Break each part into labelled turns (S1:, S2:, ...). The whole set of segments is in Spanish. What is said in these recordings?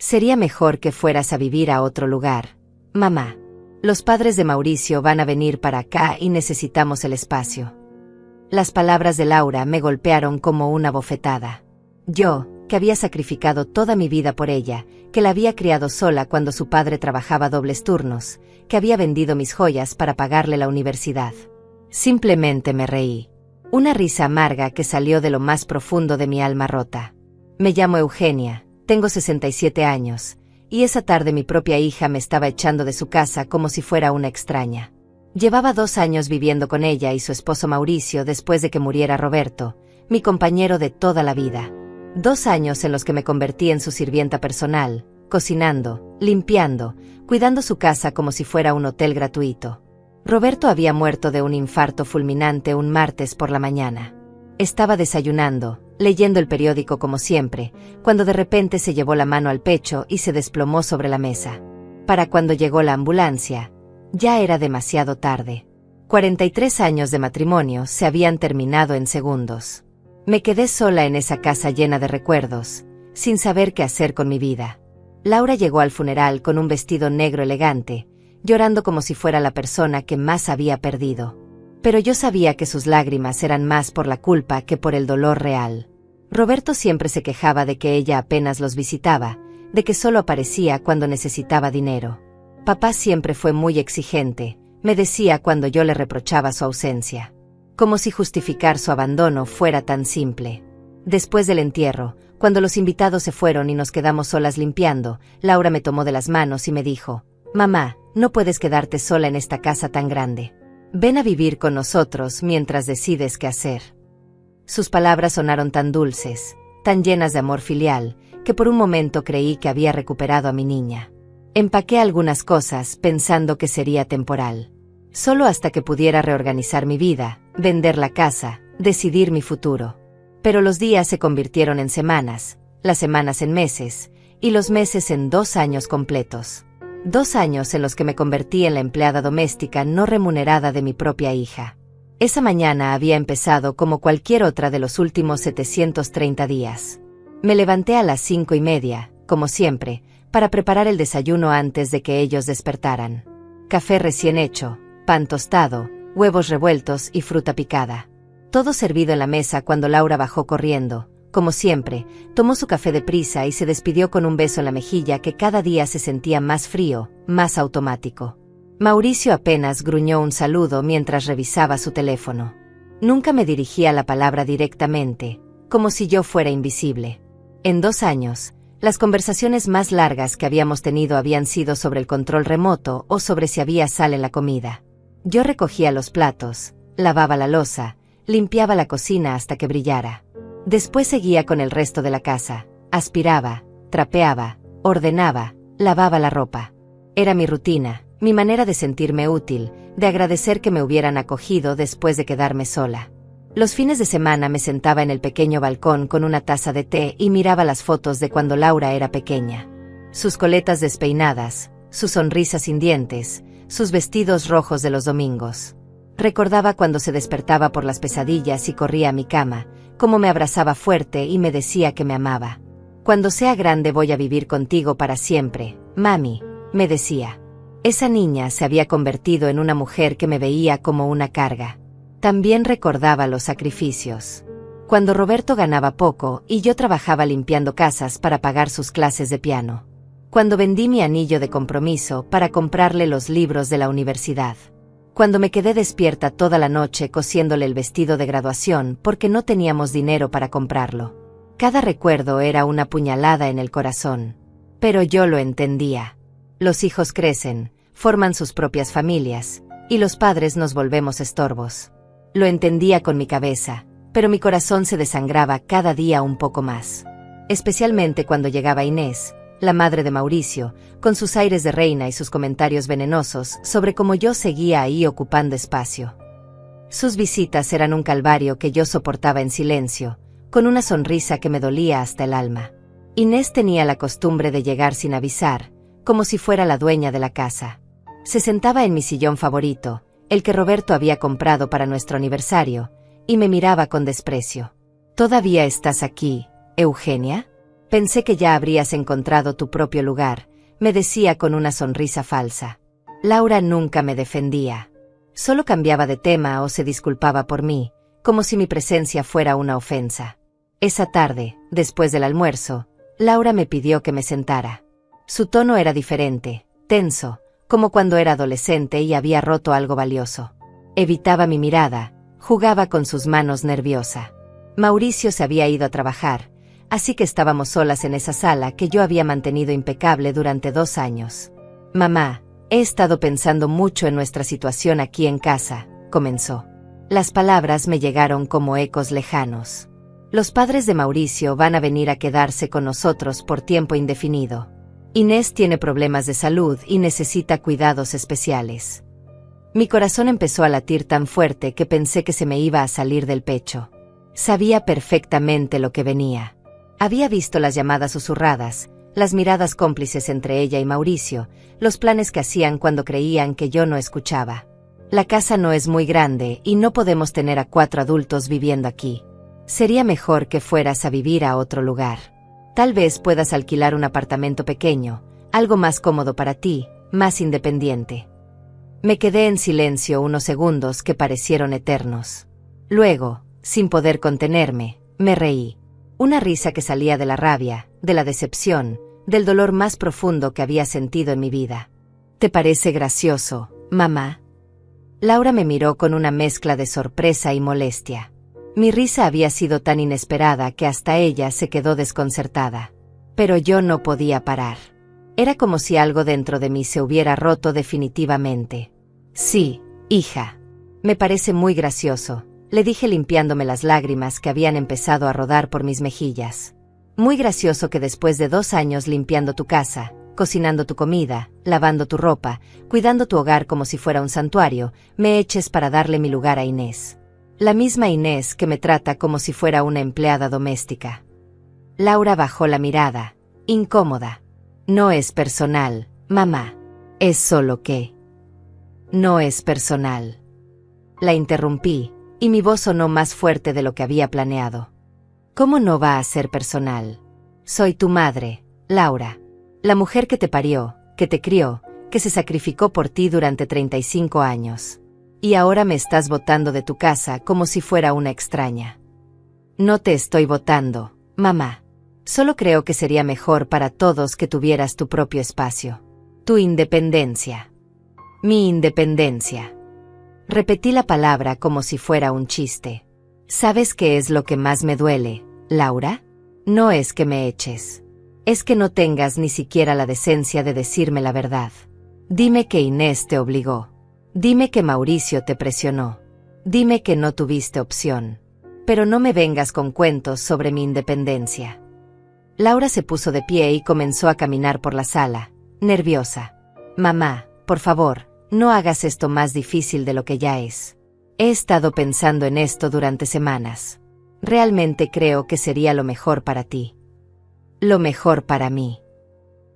S1: Sería mejor que fueras a vivir a otro lugar. Mamá. Los padres de Mauricio van a venir para acá y necesitamos el espacio. Las palabras de Laura me golpearon como una bofetada. Yo, que había sacrificado toda mi vida por ella, que la había criado sola cuando su padre trabajaba dobles turnos, que había vendido mis joyas para pagarle la universidad. Simplemente me reí. Una risa amarga que salió de lo más profundo de mi alma rota. Me llamo Eugenia, tengo 67 años, y esa tarde mi propia hija me estaba echando de su casa como si fuera una extraña. Llevaba 2 años viviendo con ella y su esposo Mauricio después de que muriera Roberto, mi compañero de toda la vida. 2 años en los que me convertí en su sirvienta personal, cocinando, limpiando, cuidando su casa como si fuera un hotel gratuito. Roberto había muerto de un infarto fulminante un martes por la mañana. Estaba desayunando, leyendo el periódico como siempre, cuando de repente se llevó la mano al pecho y se desplomó sobre la mesa. Para cuando llegó la ambulancia, ya era demasiado tarde. 43 años de matrimonio se habían terminado en segundos. Me quedé sola en esa casa llena de recuerdos, sin saber qué hacer con mi vida. Laura llegó al funeral con un vestido negro elegante, llorando como si fuera la persona que más había perdido. Pero yo sabía que sus lágrimas eran más por la culpa que por el dolor real. Roberto siempre se quejaba de que ella apenas los visitaba, de que solo aparecía cuando necesitaba dinero. Papá siempre fue muy exigente, me decía cuando yo le reprochaba su ausencia. Como si justificar su abandono fuera tan simple. Después del entierro, cuando los invitados se fueron y nos quedamos solas limpiando, Laura me tomó de las manos y me dijo: «Mamá, no puedes quedarte sola en esta casa tan grande. Ven a vivir con nosotros mientras decides qué hacer». Sus palabras sonaron tan dulces, tan llenas de amor filial, que por un momento creí que había recuperado a mi niña. Empaqué algunas cosas pensando que sería temporal. Solo hasta que pudiera reorganizar mi vida, vender la casa, decidir mi futuro. Pero los días se convirtieron en semanas, las semanas en meses, y los meses en 2 años completos. 2 años en los que me convertí en la empleada doméstica no remunerada de mi propia hija. Esa mañana había empezado como cualquier otra de los últimos 730 días. Me levanté a las 5:30, como siempre, para preparar el desayuno antes de que ellos despertaran. Café recién hecho, pan tostado, huevos revueltos y fruta picada. Todo servido en la mesa cuando Laura bajó corriendo. Como siempre, tomó su café deprisa y se despidió con un beso en la mejilla que cada día se sentía más frío, más automático. Mauricio apenas gruñó un saludo mientras revisaba su teléfono. Nunca me dirigía la palabra directamente, como si yo fuera invisible. En 2 años, las conversaciones más largas que habíamos tenido habían sido sobre el control remoto o sobre si había sal en la comida. Yo recogía los platos, lavaba la loza, limpiaba la cocina hasta que brillara. Después seguía con el resto de la casa, aspiraba, trapeaba, ordenaba, lavaba la ropa. Era mi rutina, mi manera de sentirme útil, de agradecer que me hubieran acogido después de quedarme sola. Los fines de semana me sentaba en el pequeño balcón con una taza de té y miraba las fotos de cuando Laura era pequeña. Sus coletas despeinadas, su sonrisa sin dientes, sus vestidos rojos de los domingos. Recordaba cuando se despertaba por las pesadillas y corría a mi cama, cómo me abrazaba fuerte y me decía que me amaba. «Cuando sea grande voy a vivir contigo para siempre, mami», me decía. Esa niña se había convertido en una mujer que me veía como una carga. También recordaba los sacrificios. Cuando Roberto ganaba poco y yo trabajaba limpiando casas para pagar sus clases de piano. Cuando vendí mi anillo de compromiso para comprarle los libros de la universidad. Cuando me quedé despierta toda la noche cosiéndole el vestido de graduación porque no teníamos dinero para comprarlo. Cada recuerdo era una puñalada en el corazón. Pero yo lo entendía. Los hijos crecen, forman sus propias familias, y los padres nos volvemos estorbos. Lo entendía con mi cabeza, pero mi corazón se desangraba cada día un poco más. Especialmente cuando llegaba Inés, la madre de Mauricio, con sus aires de reina y sus comentarios venenosos sobre cómo yo seguía ahí ocupando espacio. Sus visitas eran un calvario que yo soportaba en silencio, con una sonrisa que me dolía hasta el alma. Inés tenía la costumbre de llegar sin avisar, como si fuera la dueña de la casa. Se sentaba en mi sillón favorito, el que Roberto había comprado para nuestro aniversario, y me miraba con desprecio. «¿Todavía estás aquí, Eugenia?», Pensé que ya habrías encontrado tu propio lugar, me decía con una sonrisa falsa. Laura nunca me defendía. Solo cambiaba de tema o se disculpaba por mí, como si mi presencia fuera una ofensa. Esa tarde, después del almuerzo, Laura me pidió que me sentara. Su tono era diferente, tenso, como cuando era adolescente y había roto algo valioso. Evitaba mi mirada, jugaba con sus manos nerviosa. Mauricio se había ido a trabajar, así que estábamos solas en esa sala que yo había mantenido impecable durante 2 años. Mamá, he estado pensando mucho en nuestra situación aquí en casa, comenzó. Las palabras me llegaron como ecos lejanos. Los padres de Mauricio van a venir a quedarse con nosotros por tiempo indefinido. Inés tiene problemas de salud y necesita cuidados especiales. Mi corazón empezó a latir tan fuerte que pensé que se me iba a salir del pecho. Sabía perfectamente lo que venía. Había visto las llamadas susurradas, las miradas cómplices entre ella y Mauricio, los planes que hacían cuando creían que yo no escuchaba. La casa no es muy grande y no podemos tener a 4 adultos viviendo aquí. Sería mejor que fueras a vivir a otro lugar. Tal vez puedas alquilar un apartamento pequeño, algo más cómodo para ti, más independiente. Me quedé en silencio unos segundos que parecieron eternos. Luego, sin poder contenerme, me reí. Una risa que salía de la rabia, de la decepción, del dolor más profundo que había sentido en mi vida. ¿Te parece gracioso, mamá? Laura me miró con una mezcla de sorpresa y molestia. Mi risa había sido tan inesperada que hasta ella se quedó desconcertada. Pero yo no podía parar. Era como si algo dentro de mí se hubiera roto definitivamente. Sí, hija. Me parece muy gracioso, le dije limpiándome las lágrimas que habían empezado a rodar por mis mejillas. Muy gracioso que después de 2 años limpiando tu casa, cocinando tu comida, lavando tu ropa, cuidando tu hogar como si fuera un santuario, me eches para darle mi lugar a Inés. La misma Inés que me trata como si fuera una empleada doméstica. Laura bajó la mirada, incómoda. No es personal, mamá. Es solo que... No es personal. La interrumpí, y mi voz sonó más fuerte de lo que había planeado. ¿Cómo no va a ser personal? Soy tu madre, Laura. La mujer que te parió, que te crió, que se sacrificó por ti durante 35 años. Y ahora me estás botando de tu casa como si fuera una extraña. No te estoy botando, mamá. Solo creo que sería mejor para todos que tuvieras tu propio espacio. Tu independencia. Mi independencia. Repetí la palabra como si fuera un chiste. ¿Sabes qué es lo que más me duele, Laura? No es que me eches. Es que no tengas ni siquiera la decencia de decirme la verdad. Dime que Inés te obligó. Dime que Mauricio te presionó. Dime que no tuviste opción. Pero no me vengas con cuentos sobre mi independencia. Laura se puso de pie y comenzó a caminar por la sala, nerviosa. Mamá, por favor, no hagas esto más difícil de lo que ya es. He estado pensando en esto durante semanas. Realmente creo que sería lo mejor para ti. Lo mejor para mí.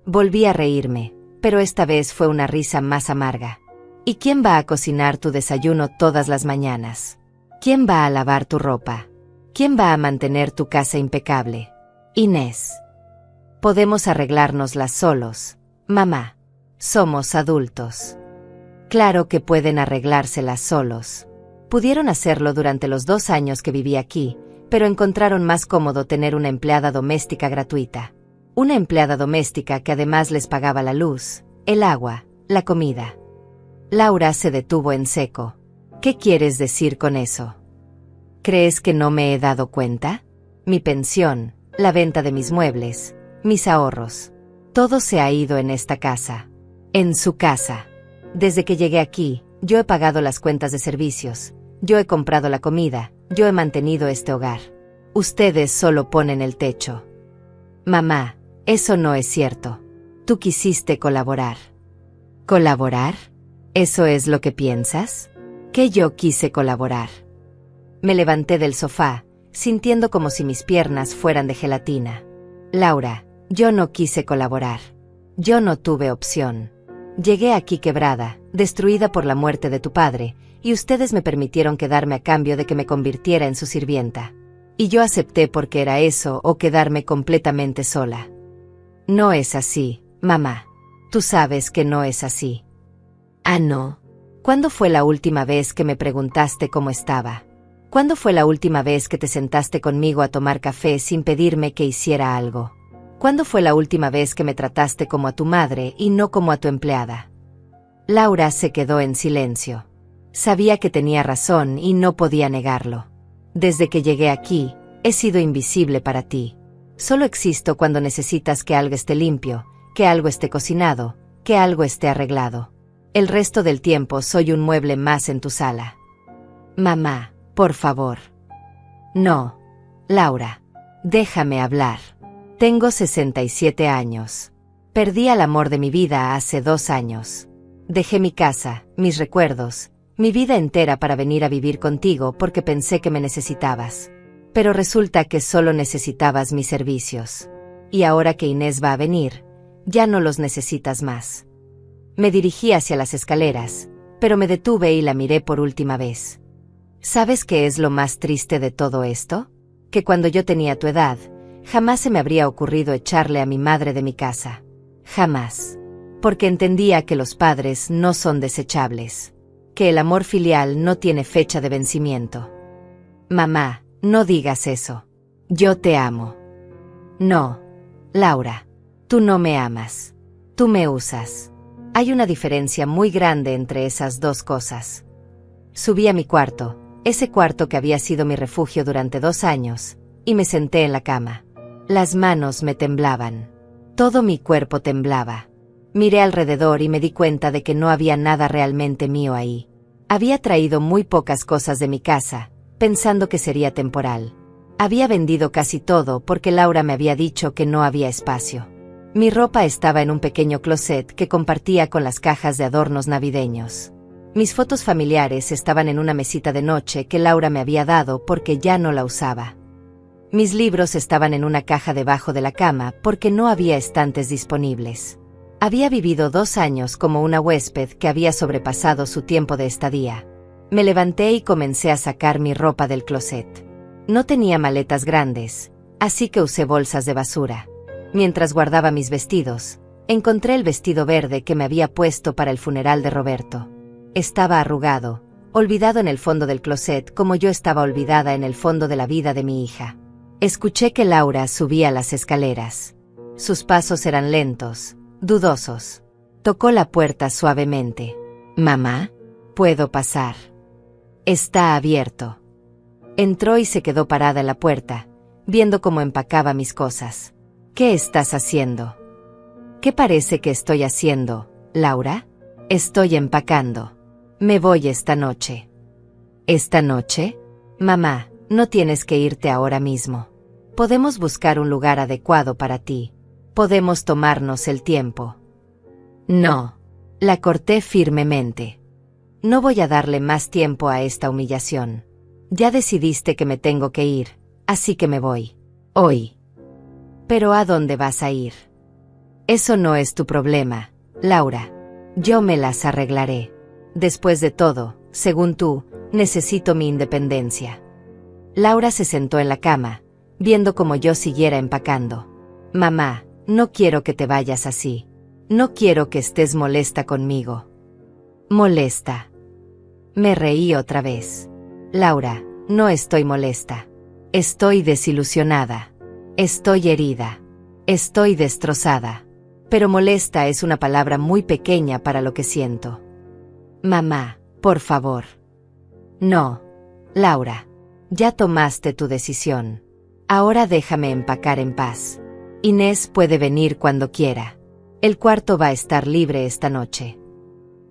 S1: Volví a reírme, pero esta vez fue una risa más amarga. ¿Y quién va a cocinar tu desayuno todas las mañanas? ¿Quién va a lavar tu ropa? ¿Quién va a mantener tu casa impecable? Inés. Podemos arreglárnoslas solos, mamá. Somos adultos. Claro que pueden arreglárselas solos. Pudieron hacerlo durante los 2 años que viví aquí, pero encontraron más cómodo tener una empleada doméstica gratuita. Una empleada doméstica que además les pagaba la luz, el agua, la comida. Laura se detuvo en seco. ¿Qué quieres decir con eso? ¿Crees que no me he dado cuenta? Mi pensión, la venta de mis muebles, mis ahorros. Todo se ha ido en esta casa. En su casa. Desde que llegué aquí, yo he pagado las cuentas de servicios, yo he comprado la comida, yo he mantenido este hogar. Ustedes solo ponen el techo. Mamá, eso no es cierto. Tú quisiste colaborar. ¿Colaborar? ¿Eso es lo que piensas? Que yo quise colaborar. Me levanté del sofá, sintiendo como si mis piernas fueran de gelatina. Laura, yo no quise colaborar. Yo no tuve opción. Llegué aquí quebrada, destruida por la muerte de tu padre, y ustedes me permitieron quedarme a cambio de que me convirtiera en su sirvienta. Y yo acepté porque era eso o quedarme completamente sola. No es así, mamá. Tú sabes que no es así. Ah, no. ¿Cuándo fue la última vez que me preguntaste cómo estaba? ¿Cuándo fue la última vez que te sentaste conmigo a tomar café sin pedirme que hiciera algo? ¿Cuándo fue la última vez que me trataste como a tu madre y no como a tu empleada? Laura se quedó en silencio. Sabía que tenía razón y no podía negarlo. Desde que llegué aquí, he sido invisible para ti. Solo existo cuando necesitas que algo esté limpio, que algo esté cocinado, que algo esté arreglado. El resto del tiempo soy un mueble más en tu sala. Mamá, por favor. No. Laura, déjame hablar. Tengo 67 años. Perdí al amor de mi vida hace 2 años. Dejé mi casa, mis recuerdos, mi vida entera para venir a vivir contigo porque pensé que me necesitabas. Pero resulta que solo necesitabas mis servicios. Y ahora que Inés va a venir, ya no los necesitas más. Me dirigí hacia las escaleras, pero me detuve y la miré por última vez. ¿Sabes qué es lo más triste de todo esto? Que cuando yo tenía tu edad, jamás se me habría ocurrido echarle a mi madre de mi casa. Jamás. Porque entendía que los padres no son desechables. Que el amor filial no tiene fecha de vencimiento. Mamá, no digas eso. Yo te amo. No. Laura. Tú no me amas. Tú me usas. Hay una diferencia muy grande entre esas dos cosas. Subí a mi cuarto, ese cuarto que había sido mi refugio durante 2 años, y me senté en la cama. Las manos me temblaban. Todo mi cuerpo temblaba. Miré alrededor y me di cuenta de que no había nada realmente mío ahí. Había traído muy pocas cosas de mi casa, pensando que sería temporal. Había vendido casi todo porque Laura me había dicho que no había espacio. Mi ropa estaba en un pequeño closet que compartía con las cajas de adornos navideños. Mis fotos familiares estaban en una mesita de noche que Laura me había dado porque ya no la usaba. Mis libros estaban en una caja debajo de la cama porque no había estantes disponibles. Había vivido 2 años como una huésped que había sobrepasado su tiempo de estadía. Me levanté y comencé a sacar mi ropa del closet. No tenía maletas grandes, así que usé bolsas de basura. Mientras guardaba mis vestidos, encontré el vestido verde que me había puesto para el funeral de Roberto. Estaba arrugado, olvidado en el fondo del closet como yo estaba olvidada en el fondo de la vida de mi hija. Escuché que Laura subía las escaleras. Sus pasos eran lentos, dudosos. Tocó la puerta suavemente. «Mamá, ¿puedo pasar?» «Está abierto». Entró y se quedó parada en la puerta, viendo cómo empacaba mis cosas. «¿Qué estás haciendo?» «¿Qué parece que estoy haciendo, Laura?» «Estoy empacando. Me voy esta noche». «¿Esta noche?» «Mamá, no tienes que irte ahora mismo. Podemos buscar un lugar adecuado para ti. Podemos tomarnos el tiempo». «No». La corté firmemente. «No voy a darle más tiempo a esta humillación. Ya decidiste que me tengo que ir, así que me voy. Hoy». «¿Pero a dónde vas a ir?» «Eso no es tu problema, Laura. Yo me las arreglaré. Después de todo, según tú, necesito mi independencia». Laura se sentó en la cama, viendo cómo yo siguiera empacando. «Mamá, no quiero que te vayas así. No quiero que estés molesta conmigo». «¿Molesta?» Me reí otra vez. «Laura, no estoy molesta. Estoy desilusionada. Estoy herida. Estoy destrozada. Pero molesta es una palabra muy pequeña para lo que siento». «Mamá, por favor». «No, Laura. Ya tomaste tu decisión. Ahora déjame empacar en paz. Inés puede venir cuando quiera. El cuarto va a estar libre esta noche».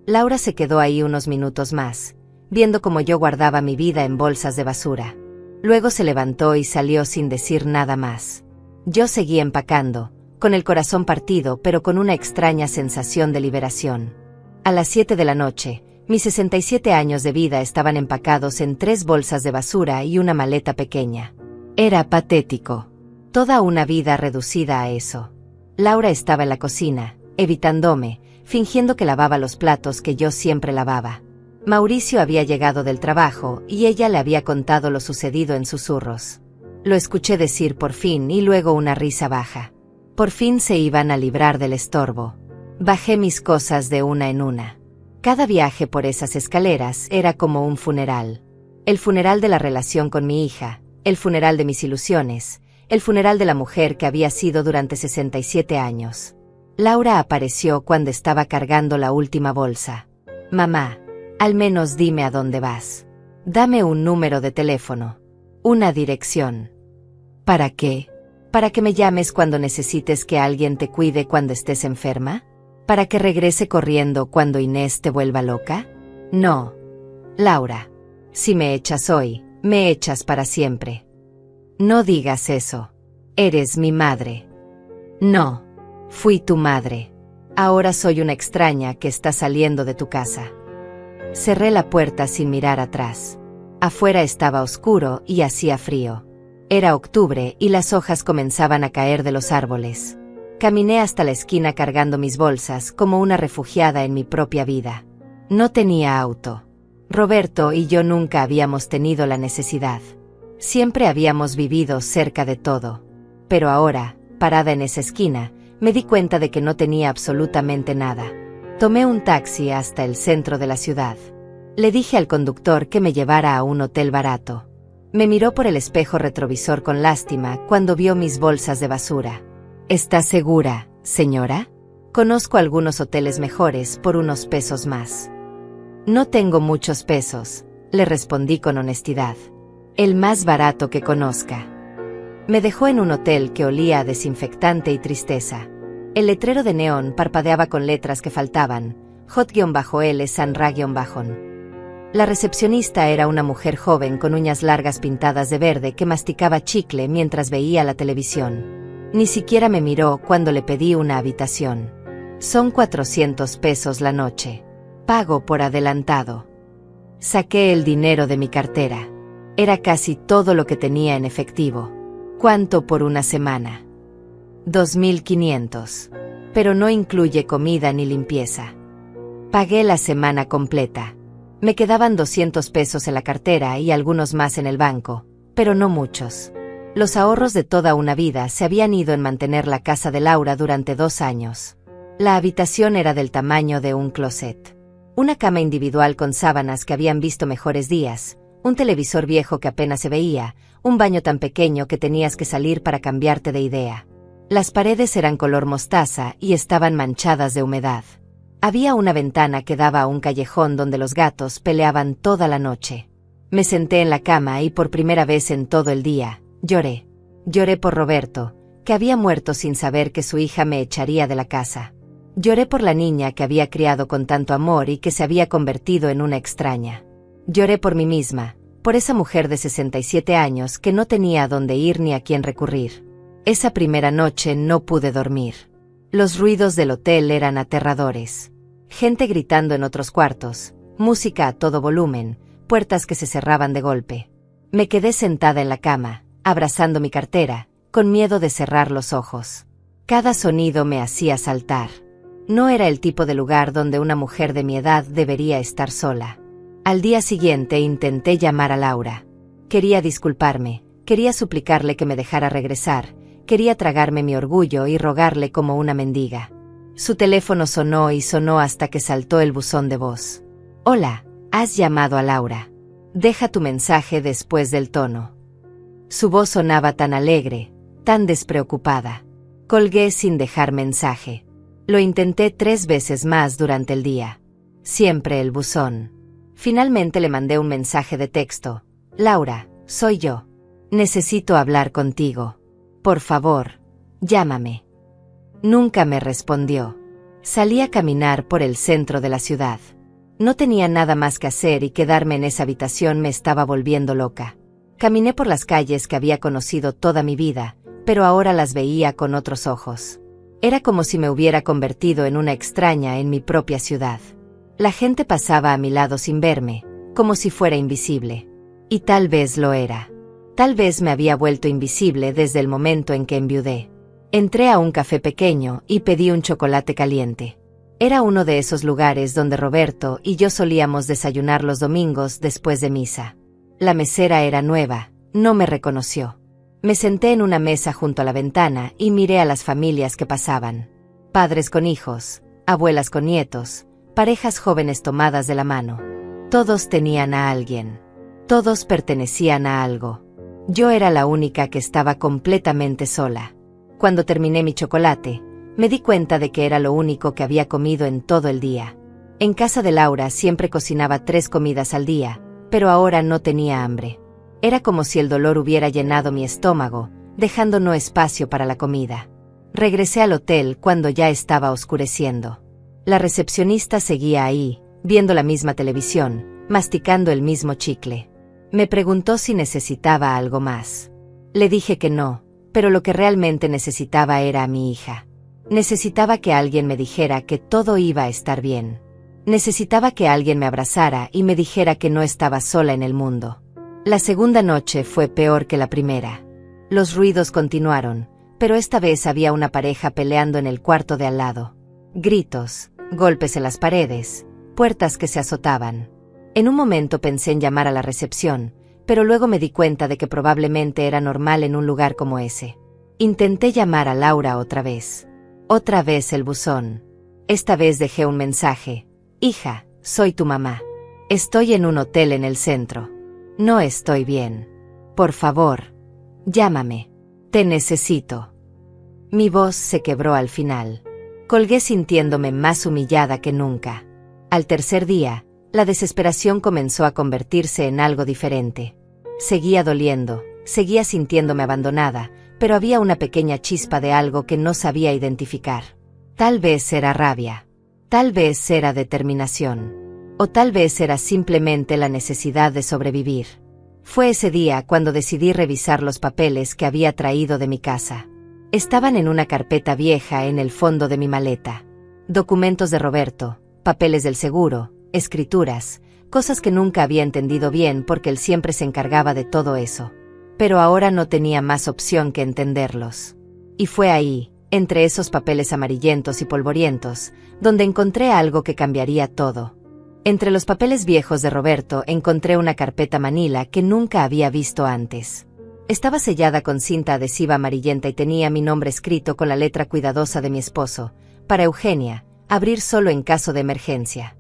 S1: Laura se quedó ahí unos minutos más, viendo cómo yo guardaba mi vida en bolsas de basura. Luego se levantó y salió sin decir nada más. Yo seguí empacando, con el corazón partido pero con una extraña sensación de liberación. A las 7 de la noche, mis 67 años de vida estaban empacados en 3 bolsas de basura y una maleta pequeña. Era patético. Toda una vida reducida a eso. Laura estaba en la cocina, evitándome, fingiendo que lavaba los platos que yo siempre lavaba. Mauricio había llegado del trabajo y ella le había contado lo sucedido en susurros. Lo escuché decir por fin y luego una risa baja. Por fin se iban a librar del estorbo. Bajé mis cosas de una en una. Cada viaje por esas escaleras era como un funeral. El funeral de la relación con mi hija, el funeral de mis ilusiones, el funeral de la mujer que había sido durante 67 años. Laura apareció cuando estaba cargando la última bolsa. Mamá, al menos dime a dónde vas. Dame un número de teléfono. Una dirección. ¿Para qué? ¿Para que me llames cuando necesites que alguien te cuide cuando estés enferma? ¿Para que regrese corriendo cuando Inés te vuelva loca? No. Laura. Si me echas hoy, me echas para siempre. No digas eso. Eres mi madre. No. Fui tu madre. Ahora soy una extraña que está saliendo de tu casa. Cerré la puerta sin mirar atrás. Afuera estaba oscuro y hacía frío. Era octubre y las hojas comenzaban a caer de los árboles. Caminé hasta la esquina cargando mis bolsas como una refugiada en mi propia vida. No tenía auto. Roberto y yo nunca habíamos tenido la necesidad. Siempre habíamos vivido cerca de todo. Pero ahora, parada en esa esquina, me di cuenta de que no tenía absolutamente nada. Tomé un taxi hasta el centro de la ciudad. Le dije al conductor que me llevara a un hotel barato. Me miró por el espejo retrovisor con lástima cuando vio mis bolsas de basura. ¿Está segura, señora? Conozco algunos hoteles mejores por unos pesos más. No tengo muchos pesos, le respondí con honestidad. El más barato que conozca. Me dejó en un hotel que olía a desinfectante y tristeza. El letrero de neón parpadeaba con letras que faltaban, Hot-L Sanra-Bajon. La recepcionista era una mujer joven con uñas largas pintadas de verde que masticaba chicle mientras veía la televisión. Ni siquiera me miró cuando le pedí una habitación. Son 400 pesos la noche. Pago por adelantado. Saqué el dinero de mi cartera. Era casi todo lo que tenía en efectivo. ¿Cuánto por una semana? 2.500. Pero no incluye comida ni limpieza. Pagué la semana completa. Me quedaban 200 pesos en la cartera y algunos más en el banco, pero no muchos. Los ahorros de toda una vida se habían ido en mantener la casa de Laura durante 2 años. La habitación era del tamaño de un closet. Una cama individual con sábanas que habían visto mejores días, un televisor viejo que apenas se veía, un baño tan pequeño que tenías que salir para cambiarte de idea. Las paredes eran color mostaza y estaban manchadas de humedad. Había una ventana que daba a un callejón donde los gatos peleaban toda la noche. Me senté en la cama y por primera vez en todo el día, lloré. Lloré por Roberto, que había muerto sin saber que su hija me echaría de la casa. Lloré por la niña que había criado con tanto amor y que se había convertido en una extraña. Lloré por mí misma, por esa mujer de 67 años que no tenía a dónde ir ni a quién recurrir. Esa primera noche no pude dormir. Los ruidos del hotel eran aterradores. Gente gritando en otros cuartos, música a todo volumen, puertas que se cerraban de golpe. Me quedé sentada en la cama, abrazando mi cartera, con miedo de cerrar los ojos. Cada sonido me hacía saltar. No era el tipo de lugar donde una mujer de mi edad debería estar sola. Al día siguiente intenté llamar a Laura. Quería disculparme, quería suplicarle que me dejara regresar, quería tragarme mi orgullo y rogarle como una mendiga. Su teléfono sonó y sonó hasta que saltó el buzón de voz. Hola, has llamado a Laura. Deja tu mensaje después del tono. Su voz sonaba tan alegre, tan despreocupada. Colgué sin dejar mensaje. Lo intenté 3 veces más durante el día. Siempre el buzón. Finalmente le mandé un mensaje de texto. Laura, soy yo. Necesito hablar contigo. Por favor, llámame. Nunca me respondió. Salí a caminar por el centro de la ciudad. No tenía nada más que hacer y quedarme en esa habitación me estaba volviendo loca. Caminé por las calles que había conocido toda mi vida, pero ahora las veía con otros ojos. Era como si me hubiera convertido en una extraña en mi propia ciudad. La gente pasaba a mi lado sin verme, como si fuera invisible. Y tal vez lo era. Tal vez me había vuelto invisible desde el momento en que enviudé. Entré a un café pequeño y pedí un chocolate caliente. Era uno de esos lugares donde Roberto y yo solíamos desayunar los domingos después de misa. La mesera era nueva, no me reconoció. Me senté en una mesa junto a la ventana y miré a las familias que pasaban. Padres con hijos, abuelas con nietos, parejas jóvenes tomadas de la mano. Todos tenían a alguien. Todos pertenecían a algo. Yo era la única que estaba completamente sola. Cuando terminé mi chocolate, me di cuenta de que era lo único que había comido en todo el día. En casa de Laura siempre cocinaba 3 comidas al día, pero ahora no tenía hambre. Era como si el dolor hubiera llenado mi estómago, dejando no espacio para la comida. Regresé al hotel cuando ya estaba oscureciendo. La recepcionista seguía ahí, viendo la misma televisión, masticando el mismo chicle. Me preguntó si necesitaba algo más. Le dije que no, pero lo que realmente necesitaba era a mi hija. Necesitaba que alguien me dijera que todo iba a estar bien. Necesitaba que alguien me abrazara y me dijera que no estaba sola en el mundo. La segunda noche fue peor que la primera. Los ruidos continuaron, pero esta vez había una pareja peleando en el cuarto de al lado. Gritos, golpes en las paredes, puertas que se azotaban. En un momento pensé en llamar a la recepción, pero luego me di cuenta de que probablemente era normal en un lugar como ese. Intenté llamar a Laura otra vez. Otra vez el buzón. Esta vez dejé un mensaje. Hija, soy tu mamá. Estoy en un hotel en el centro. No estoy bien. Por favor, llámame. Te necesito. Mi voz se quebró al final. Colgué sintiéndome más humillada que nunca. Al tercer día, la desesperación comenzó a convertirse en algo diferente. Seguía doliendo, seguía sintiéndome abandonada, pero había una pequeña chispa de algo que no sabía identificar. Tal vez era rabia. Tal vez era determinación. O tal vez era simplemente la necesidad de sobrevivir. Fue ese día cuando decidí revisar los papeles que había traído de mi casa. Estaban en una carpeta vieja en el fondo de mi maleta. Documentos de Roberto, papeles del seguro, escrituras, cosas que nunca había entendido bien porque él siempre se encargaba de todo eso. Pero ahora no tenía más opción que entenderlos. Y fue ahí, entre esos papeles amarillentos y polvorientos, donde encontré algo que cambiaría todo. Entre los papeles viejos de Roberto encontré una carpeta manila que nunca había visto antes. Estaba sellada con cinta adhesiva amarillenta y tenía mi nombre escrito con la letra cuidadosa de mi esposo, para Eugenia, abrir solo en caso de emergencia.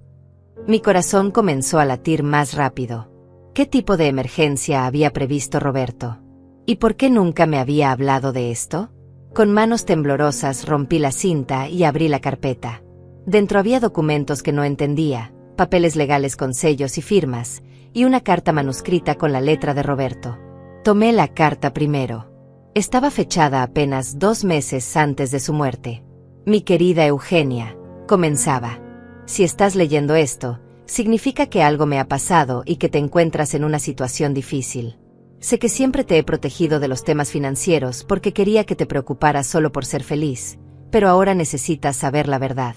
S1: Mi corazón comenzó a latir más rápido. ¿Qué tipo de emergencia había previsto Roberto? ¿Y por qué nunca me había hablado de esto? Con manos temblorosas rompí la cinta y abrí la carpeta. Dentro había documentos que no entendía, papeles legales con sellos y firmas, y una carta manuscrita con la letra de Roberto. Tomé la carta primero. Estaba fechada apenas 2 meses antes de su muerte. Mi querida Eugenia, comenzaba. Si estás leyendo esto, significa que algo me ha pasado y que te encuentras en una situación difícil. Sé que siempre te he protegido de los temas financieros porque quería que te preocuparas solo por ser feliz, pero ahora necesitas saber la verdad.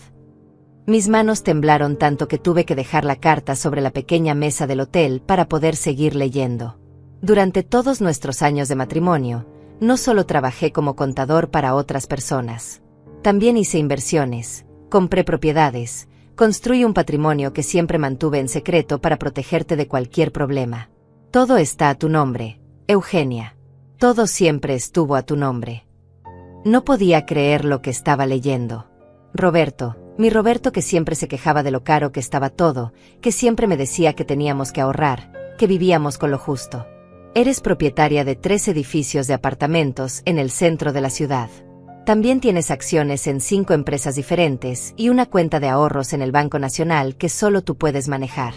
S1: Mis manos temblaron tanto que tuve que dejar la carta sobre la pequeña mesa del hotel para poder seguir leyendo. Durante todos nuestros años de matrimonio, no solo trabajé como contador para otras personas. También hice inversiones, compré propiedades, construí un patrimonio que siempre mantuve en secreto para protegerte de cualquier problema. Todo está a tu nombre, Eugenia. Todo siempre estuvo a tu nombre. No podía creer lo que estaba leyendo. Roberto, mi Roberto que siempre se quejaba de lo caro que estaba todo, que siempre me decía que teníamos que ahorrar, que vivíamos con lo justo. Eres propietaria de 3 edificios de apartamentos en el centro de la ciudad. También tienes acciones en 5 empresas diferentes y una cuenta de ahorros en el Banco Nacional que solo tú puedes manejar.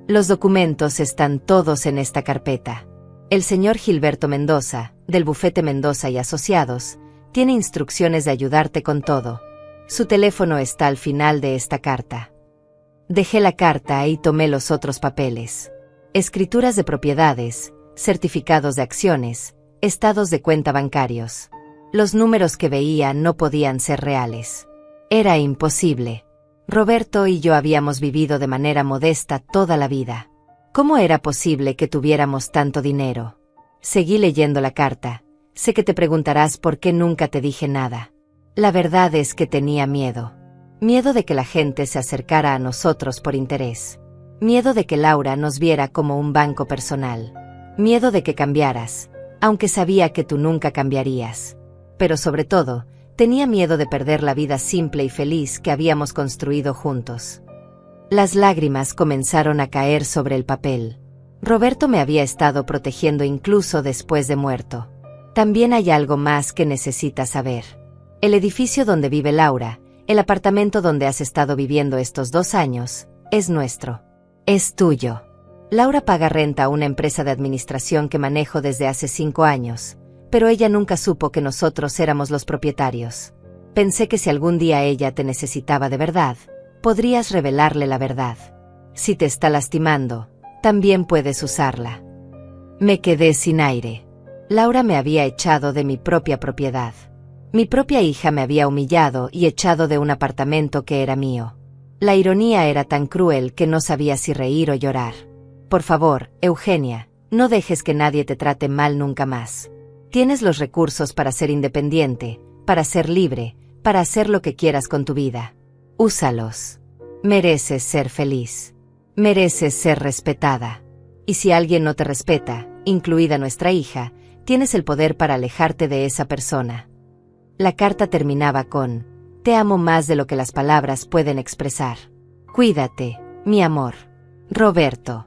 S1: Los documentos están todos en esta carpeta. El señor Gilberto Mendoza, del bufete Mendoza y Asociados, tiene instrucciones de ayudarte con todo. Su teléfono está al final de esta carta. Dejé la carta y tomé los otros papeles. Escrituras de propiedades, certificados de acciones, estados de cuenta bancarios. Los números que veía no podían ser reales. Era imposible. Roberto y yo habíamos vivido de manera modesta toda la vida. ¿Cómo era posible que tuviéramos tanto dinero? Seguí leyendo la carta. Sé que te preguntarás por qué nunca te dije nada. La verdad es que tenía miedo. Miedo de que la gente se acercara a nosotros por interés. Miedo de que Laura nos viera como un banco personal. Miedo de que cambiaras, aunque sabía que tú nunca cambiarías. Pero sobre todo, tenía miedo de perder la vida simple y feliz que habíamos construido juntos. Las lágrimas comenzaron a caer sobre el papel. Roberto me había estado protegiendo incluso después de muerto. También hay algo más que necesitas saber. El edificio donde vive Laura, el apartamento donde has estado viviendo estos 2 años, es nuestro. Es tuyo. Laura paga renta a una empresa de administración que manejo desde hace 5 años, pero ella nunca supo que nosotros éramos los propietarios. Pensé que si algún día ella te necesitaba de verdad, podrías revelarle la verdad. Si te está lastimando, también puedes usarla. Me quedé sin aire. Laura me había echado de mi propia propiedad. Mi propia hija me había humillado y echado de un apartamento que era mío. La ironía era tan cruel que no sabía si reír o llorar. Por favor, Eugenia, no dejes que nadie te trate mal nunca más. Tienes los recursos para ser independiente, para ser libre, para hacer lo que quieras con tu vida. Úsalos. Mereces ser feliz. Mereces ser respetada. Y si alguien no te respeta, incluida nuestra hija, tienes el poder para alejarte de esa persona. La carta terminaba con: te amo más de lo que las palabras pueden expresar. Cuídate, mi amor. Roberto.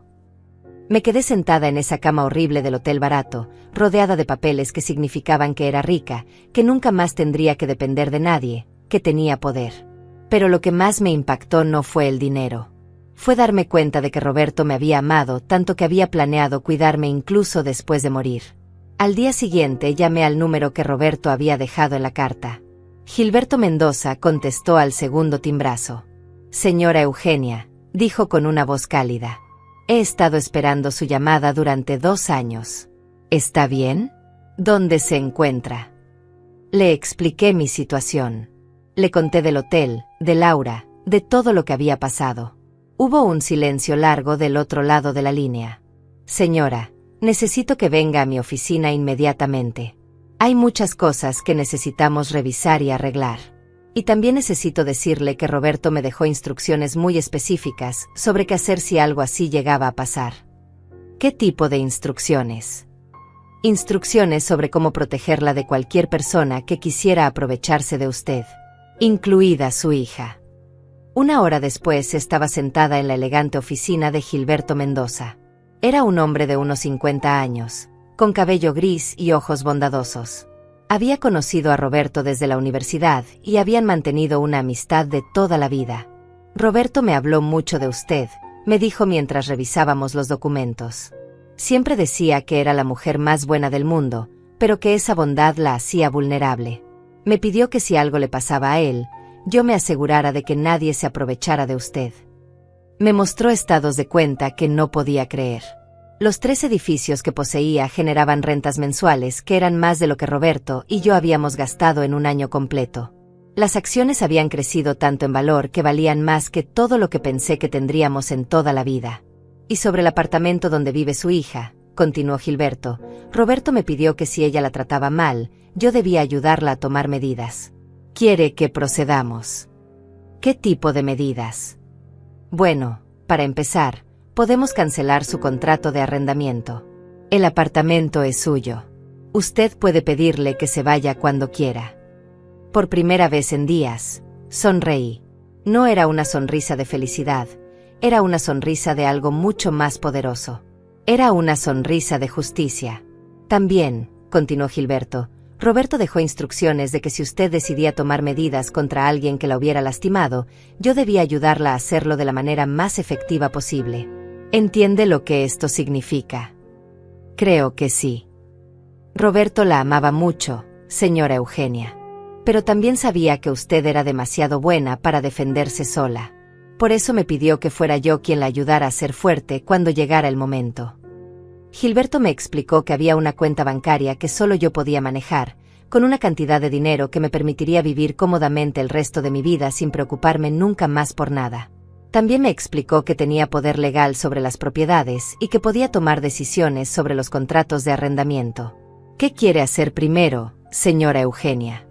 S1: Me quedé sentada en esa cama horrible del hotel barato, rodeada de papeles que significaban que era rica, que nunca más tendría que depender de nadie, que tenía poder. Pero lo que más me impactó no fue el dinero. Fue darme cuenta de que Roberto me había amado tanto que había planeado cuidarme incluso después de morir. Al día siguiente llamé al número que Roberto había dejado en la carta. Gilberto Mendoza contestó al segundo timbrazo. Señora Eugenia, dijo con una voz cálida. He estado esperando su llamada durante 2 años. ¿Está bien? ¿Dónde se encuentra? Le expliqué mi situación. Le conté del hotel, de Laura, de todo lo que había pasado. Hubo un silencio largo del otro lado de la línea. Señora, necesito que venga a mi oficina inmediatamente. Hay muchas cosas que necesitamos revisar y arreglar. Y también necesito decirle que Roberto me dejó instrucciones muy específicas sobre qué hacer si algo así llegaba a pasar. ¿Qué tipo de instrucciones? Instrucciones sobre cómo protegerla de cualquier persona que quisiera aprovecharse de usted, incluida su hija. 1 hora después estaba sentada en la elegante oficina de Gilberto Mendoza. Era un hombre de unos 50 años, con cabello gris y ojos bondadosos. Había conocido a Roberto desde la universidad y habían mantenido una amistad de toda la vida. Roberto me habló mucho de usted, me dijo mientras revisábamos los documentos. Siempre decía que era la mujer más buena del mundo, pero que esa bondad la hacía vulnerable. Me pidió que si algo le pasaba a él, yo me asegurara de que nadie se aprovechara de usted. Me mostró estados de cuenta que no podía creer. Los 3 edificios que poseía generaban rentas mensuales que eran más de lo que Roberto y yo habíamos gastado en un año completo. Las acciones habían crecido tanto en valor que valían más que todo lo que pensé que tendríamos en toda la vida. Y sobre el apartamento donde vive su hija, continuó Gilberto, Roberto me pidió que si ella la trataba mal, yo debía ayudarla a tomar medidas. ¿Quiere que procedamos? ¿Qué tipo de medidas? Bueno, para empezar, podemos cancelar su contrato de arrendamiento. El apartamento es suyo. Usted puede pedirle que se vaya cuando quiera. Por primera vez en días, sonreí. No era una sonrisa de felicidad, era una sonrisa de algo mucho más poderoso. Era una sonrisa de justicia. También, continuó Gilberto, Roberto dejó instrucciones de que si usted decidía tomar medidas contra alguien que la hubiera lastimado, yo debía ayudarla a hacerlo de la manera más efectiva posible. ¿Entiende lo que esto significa? Creo que sí. Roberto la amaba mucho, señora Eugenia. Pero también sabía que usted era demasiado buena para defenderse sola. Por eso me pidió que fuera yo quien la ayudara a ser fuerte cuando llegara el momento. Gilberto me explicó que había una cuenta bancaria que solo yo podía manejar, con una cantidad de dinero que me permitiría vivir cómodamente el resto de mi vida sin preocuparme nunca más por nada. También me explicó que tenía poder legal sobre las propiedades y que podía tomar decisiones sobre los contratos de arrendamiento. ¿Qué quiere hacer primero, señora Eugenia?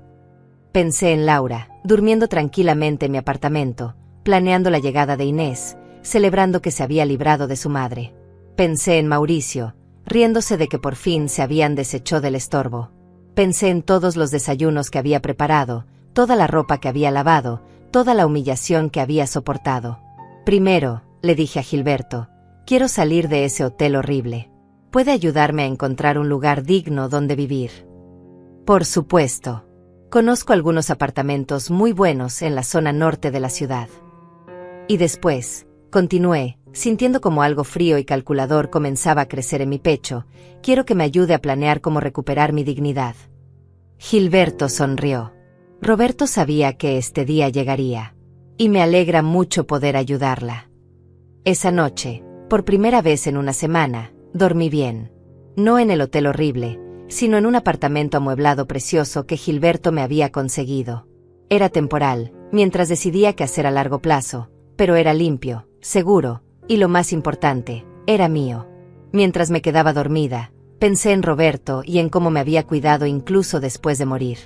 S1: Pensé en Laura, durmiendo tranquilamente en mi apartamento, planeando la llegada de Inés, celebrando que se había librado de su madre. Pensé en Mauricio, riéndose de que por fin se habían deshecho del estorbo. Pensé en todos los desayunos que había preparado, toda la ropa que había lavado, toda la humillación que había soportado. Primero, le dije a Gilberto, quiero salir de ese hotel horrible. ¿Puede ayudarme a encontrar un lugar digno donde vivir? Por supuesto. Conozco algunos apartamentos muy buenos en la zona norte de la ciudad. Y después, continué, sintiendo como algo frío y calculador comenzaba a crecer en mi pecho, quiero que me ayude a planear cómo recuperar mi dignidad. Gilberto sonrió. Roberto sabía que este día llegaría. Y me alegra mucho poder ayudarla. Esa noche, por primera vez en una semana, dormí bien. No en el hotel horrible, sino en un apartamento amueblado precioso que Gilberto me había conseguido. Era temporal, mientras decidía qué hacer a largo plazo, pero era limpio, seguro, y lo más importante, era mío. Mientras me quedaba dormida, pensé en Roberto y en cómo me había cuidado incluso después de morir.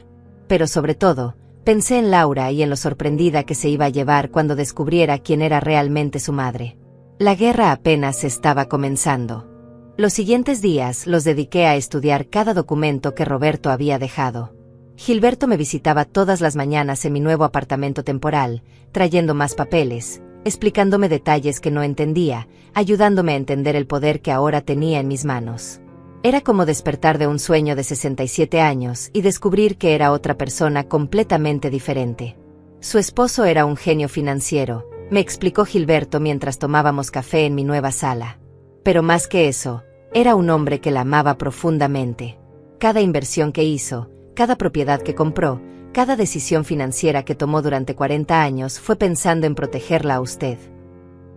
S1: Pero sobre todo, pensé en Laura y en lo sorprendida que se iba a llevar cuando descubriera quién era realmente su madre. La guerra apenas estaba comenzando. Los siguientes días los dediqué a estudiar cada documento que Roberto había dejado. Gilberto me visitaba todas las mañanas en mi nuevo apartamento temporal, trayendo más papeles, explicándome detalles que no entendía, ayudándome a entender el poder que ahora tenía en mis manos. Era como despertar de un sueño de 67 años y descubrir que era otra persona completamente diferente. Su esposo era un genio financiero, me explicó Gilberto mientras tomábamos café en mi nueva sala. Pero más que eso, era un hombre que la amaba profundamente. Cada inversión que hizo, cada propiedad que compró, cada decisión financiera que tomó durante 40 años fue pensando en protegerla a usted.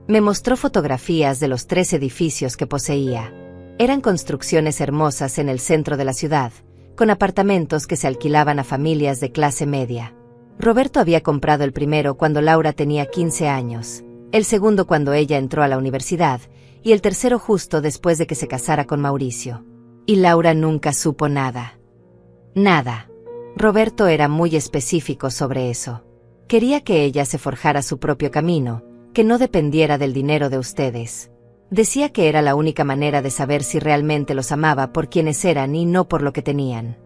S1: Me mostró fotografías de los 3 edificios que poseía. Eran construcciones hermosas en el centro de la ciudad, con apartamentos que se alquilaban a familias de clase media. Roberto había comprado el primero cuando Laura tenía 15 años, el segundo cuando ella entró a la universidad, y el tercero justo después de que se casara con Mauricio. Y Laura nunca supo nada. Nada. Roberto era muy específico sobre eso. Quería que ella se forjara su propio camino, que no dependiera del dinero de ustedes. Decía que era la única manera de saber si realmente los amaba por quienes eran y no por lo que tenían.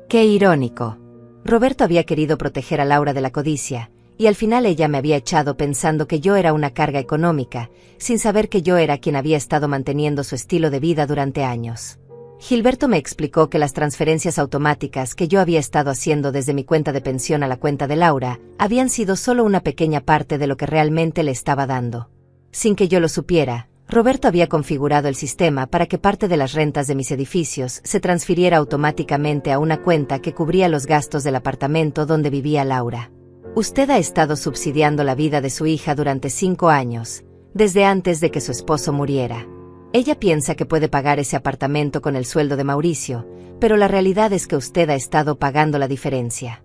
S1: Qué irónico. Roberto había querido proteger a Laura de la codicia, y al final ella me había echado pensando que yo era una carga económica, sin saber que yo era quien había estado manteniendo su estilo de vida durante años. Gilberto me explicó que las transferencias automáticas que yo había estado haciendo desde mi cuenta de pensión a la cuenta de Laura habían sido solo una pequeña parte de lo que realmente le estaba dando. Sin que yo lo supiera, Roberto había configurado el sistema para que parte de las rentas de mis edificios se transfiriera automáticamente a una cuenta que cubría los gastos del apartamento donde vivía Laura. Usted ha estado subsidiando la vida de su hija durante 5 años, desde antes de que su esposo muriera. Ella piensa que puede pagar ese apartamento con el sueldo de Mauricio, pero la realidad es que usted ha estado pagando la diferencia.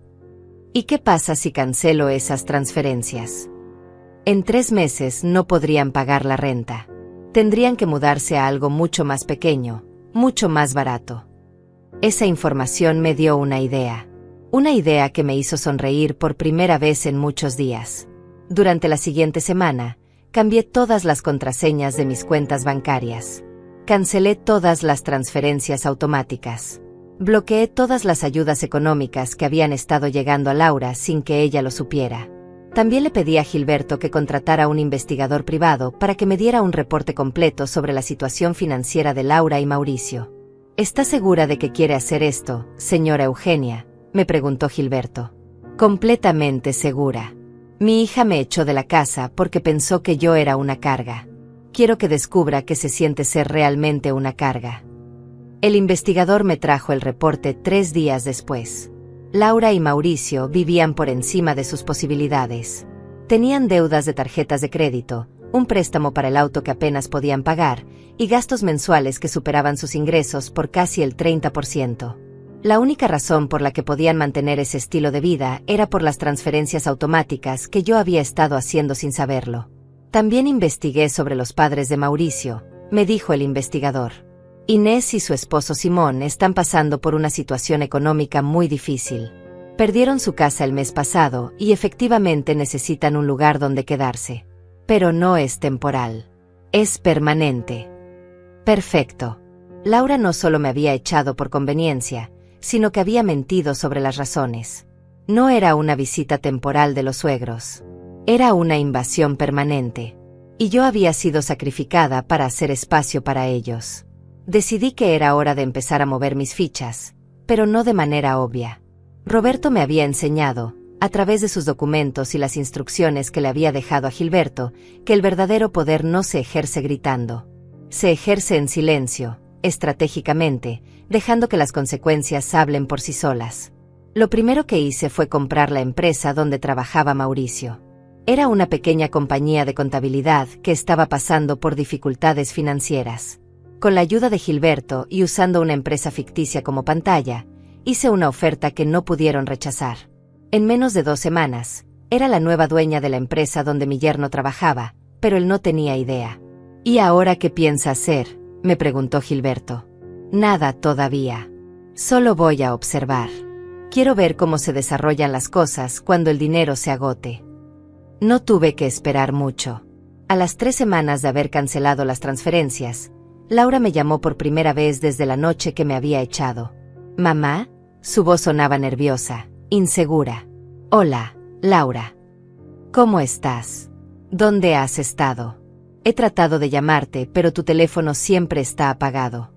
S1: ¿Y qué pasa si cancelo esas transferencias? En 3 meses no podrían pagar la renta. Tendrían que mudarse a algo mucho más pequeño, mucho más barato. Esa información me dio una idea que me hizo sonreír por primera vez en muchos días. Durante la siguiente semana, cambié todas las contraseñas de mis cuentas bancarias. Cancelé todas las transferencias automáticas. Bloqueé todas las ayudas económicas que habían estado llegando a Laura sin que ella lo supiera. También le pedí a Gilberto que contratara a un investigador privado para que me diera un reporte completo sobre la situación financiera de Laura y Mauricio. ¿Está segura de que quiere hacer esto, señora Eugenia?, me preguntó Gilberto. Completamente segura. Mi hija me echó de la casa porque pensó que yo era una carga. Quiero que descubra que se siente ser realmente una carga. El investigador me trajo el reporte 3 días después. Laura y Mauricio vivían por encima de sus posibilidades. Tenían deudas de tarjetas de crédito, un préstamo para el auto que apenas podían pagar, y gastos mensuales que superaban sus ingresos por casi el 30%. La única razón por la que podían mantener ese estilo de vida era por las transferencias automáticas que yo había estado haciendo sin saberlo. También investigué sobre los padres de Mauricio, me dijo el investigador. Inés y su esposo Simón están pasando por una situación económica muy difícil. Perdieron su casa el mes pasado y efectivamente necesitan un lugar donde quedarse. Pero no es temporal. Es permanente. Perfecto. Laura no solo me había echado por conveniencia, sino que había mentido sobre las razones. No era una visita temporal de los suegros. Era una invasión permanente. Y yo había sido sacrificada para hacer espacio para ellos. Decidí que era hora de empezar a mover mis fichas, pero no de manera obvia. Roberto me había enseñado, a través de sus documentos y las instrucciones que le había dejado a Gilberto, que el verdadero poder no se ejerce gritando. Se ejerce en silencio, estratégicamente, dejando que las consecuencias hablen por sí solas. Lo primero que hice fue comprar la empresa donde trabajaba Mauricio. Era una pequeña compañía de contabilidad que estaba pasando por dificultades financieras. Con la ayuda de Gilberto y usando una empresa ficticia como pantalla, hice una oferta que no pudieron rechazar. En menos de 2 semanas, era la nueva dueña de la empresa donde mi yerno trabajaba, pero él no tenía idea. ¿Y ahora qué piensa hacer?, me preguntó Gilberto. Nada todavía. Solo voy a observar. Quiero ver cómo se desarrollan las cosas cuando el dinero se agote. No tuve que esperar mucho. A las 3 semanas de haber cancelado las transferencias, Laura me llamó por primera vez desde la noche que me había echado. ¿Mamá? Su voz sonaba nerviosa, insegura. Hola, Laura. ¿Cómo estás? ¿Dónde has estado? He tratado de llamarte, pero tu teléfono siempre está apagado.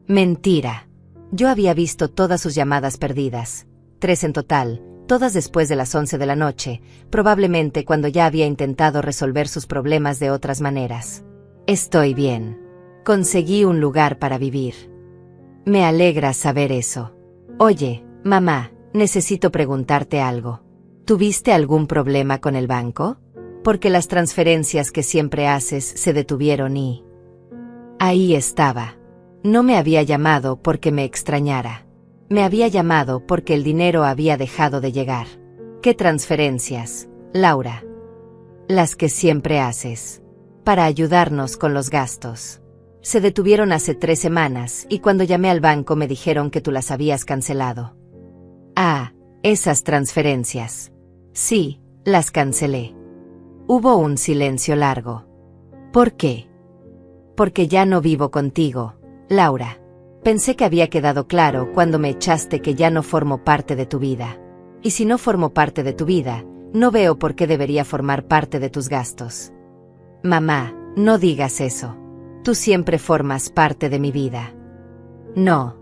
S1: Mentira. Yo había visto todas sus llamadas perdidas, 3 en total, todas después de las 11 de la noche, probablemente cuando ya había intentado resolver sus problemas de otras maneras. Estoy bien. Conseguí un lugar para vivir. Me alegra saber eso. Oye, mamá, necesito preguntarte algo. ¿Tuviste algún problema con el banco? Porque las transferencias que siempre haces se detuvieron y... Ahí estaba. No me había llamado porque me extrañara. Me había llamado porque el dinero había dejado de llegar. ¿Qué transferencias, Laura? Las que siempre haces. Para ayudarnos con los gastos. Se detuvieron hace 3 semanas y cuando llamé al banco me dijeron que tú las habías cancelado. Ah, esas transferencias. Sí, las cancelé. Hubo un silencio largo. ¿Por qué? Porque ya no vivo contigo, Laura. Pensé que había quedado claro cuando me echaste que ya no formo parte de tu vida. Y si no formo parte de tu vida, no veo por qué debería formar parte de tus gastos. Mamá, no digas eso. Tú siempre formas parte de mi vida. No,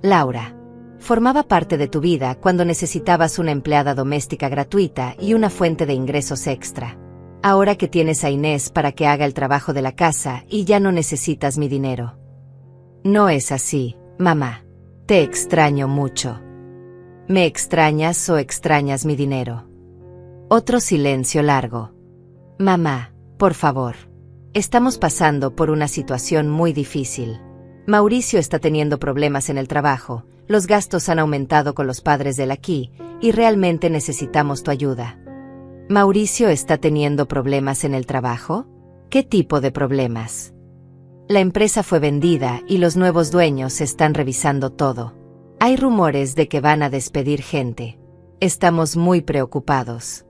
S1: Laura. Formaba parte de tu vida cuando necesitabas una empleada doméstica gratuita y una fuente de ingresos extra. Ahora que tienes a Inés para que haga el trabajo de la casa y ya no necesitas mi dinero. No es así, mamá. Te extraño mucho. ¿Me extrañas o extrañas mi dinero? Otro silencio largo. Mamá, por favor. Estamos pasando por una situación muy difícil. Mauricio está teniendo problemas en el trabajo, los gastos han aumentado con los padres de él aquí, y realmente necesitamos tu ayuda. ¿Mauricio está teniendo problemas en el trabajo? ¿Qué tipo de problemas? La empresa fue vendida y los nuevos dueños están revisando todo. Hay rumores de que van a despedir gente. Estamos muy preocupados.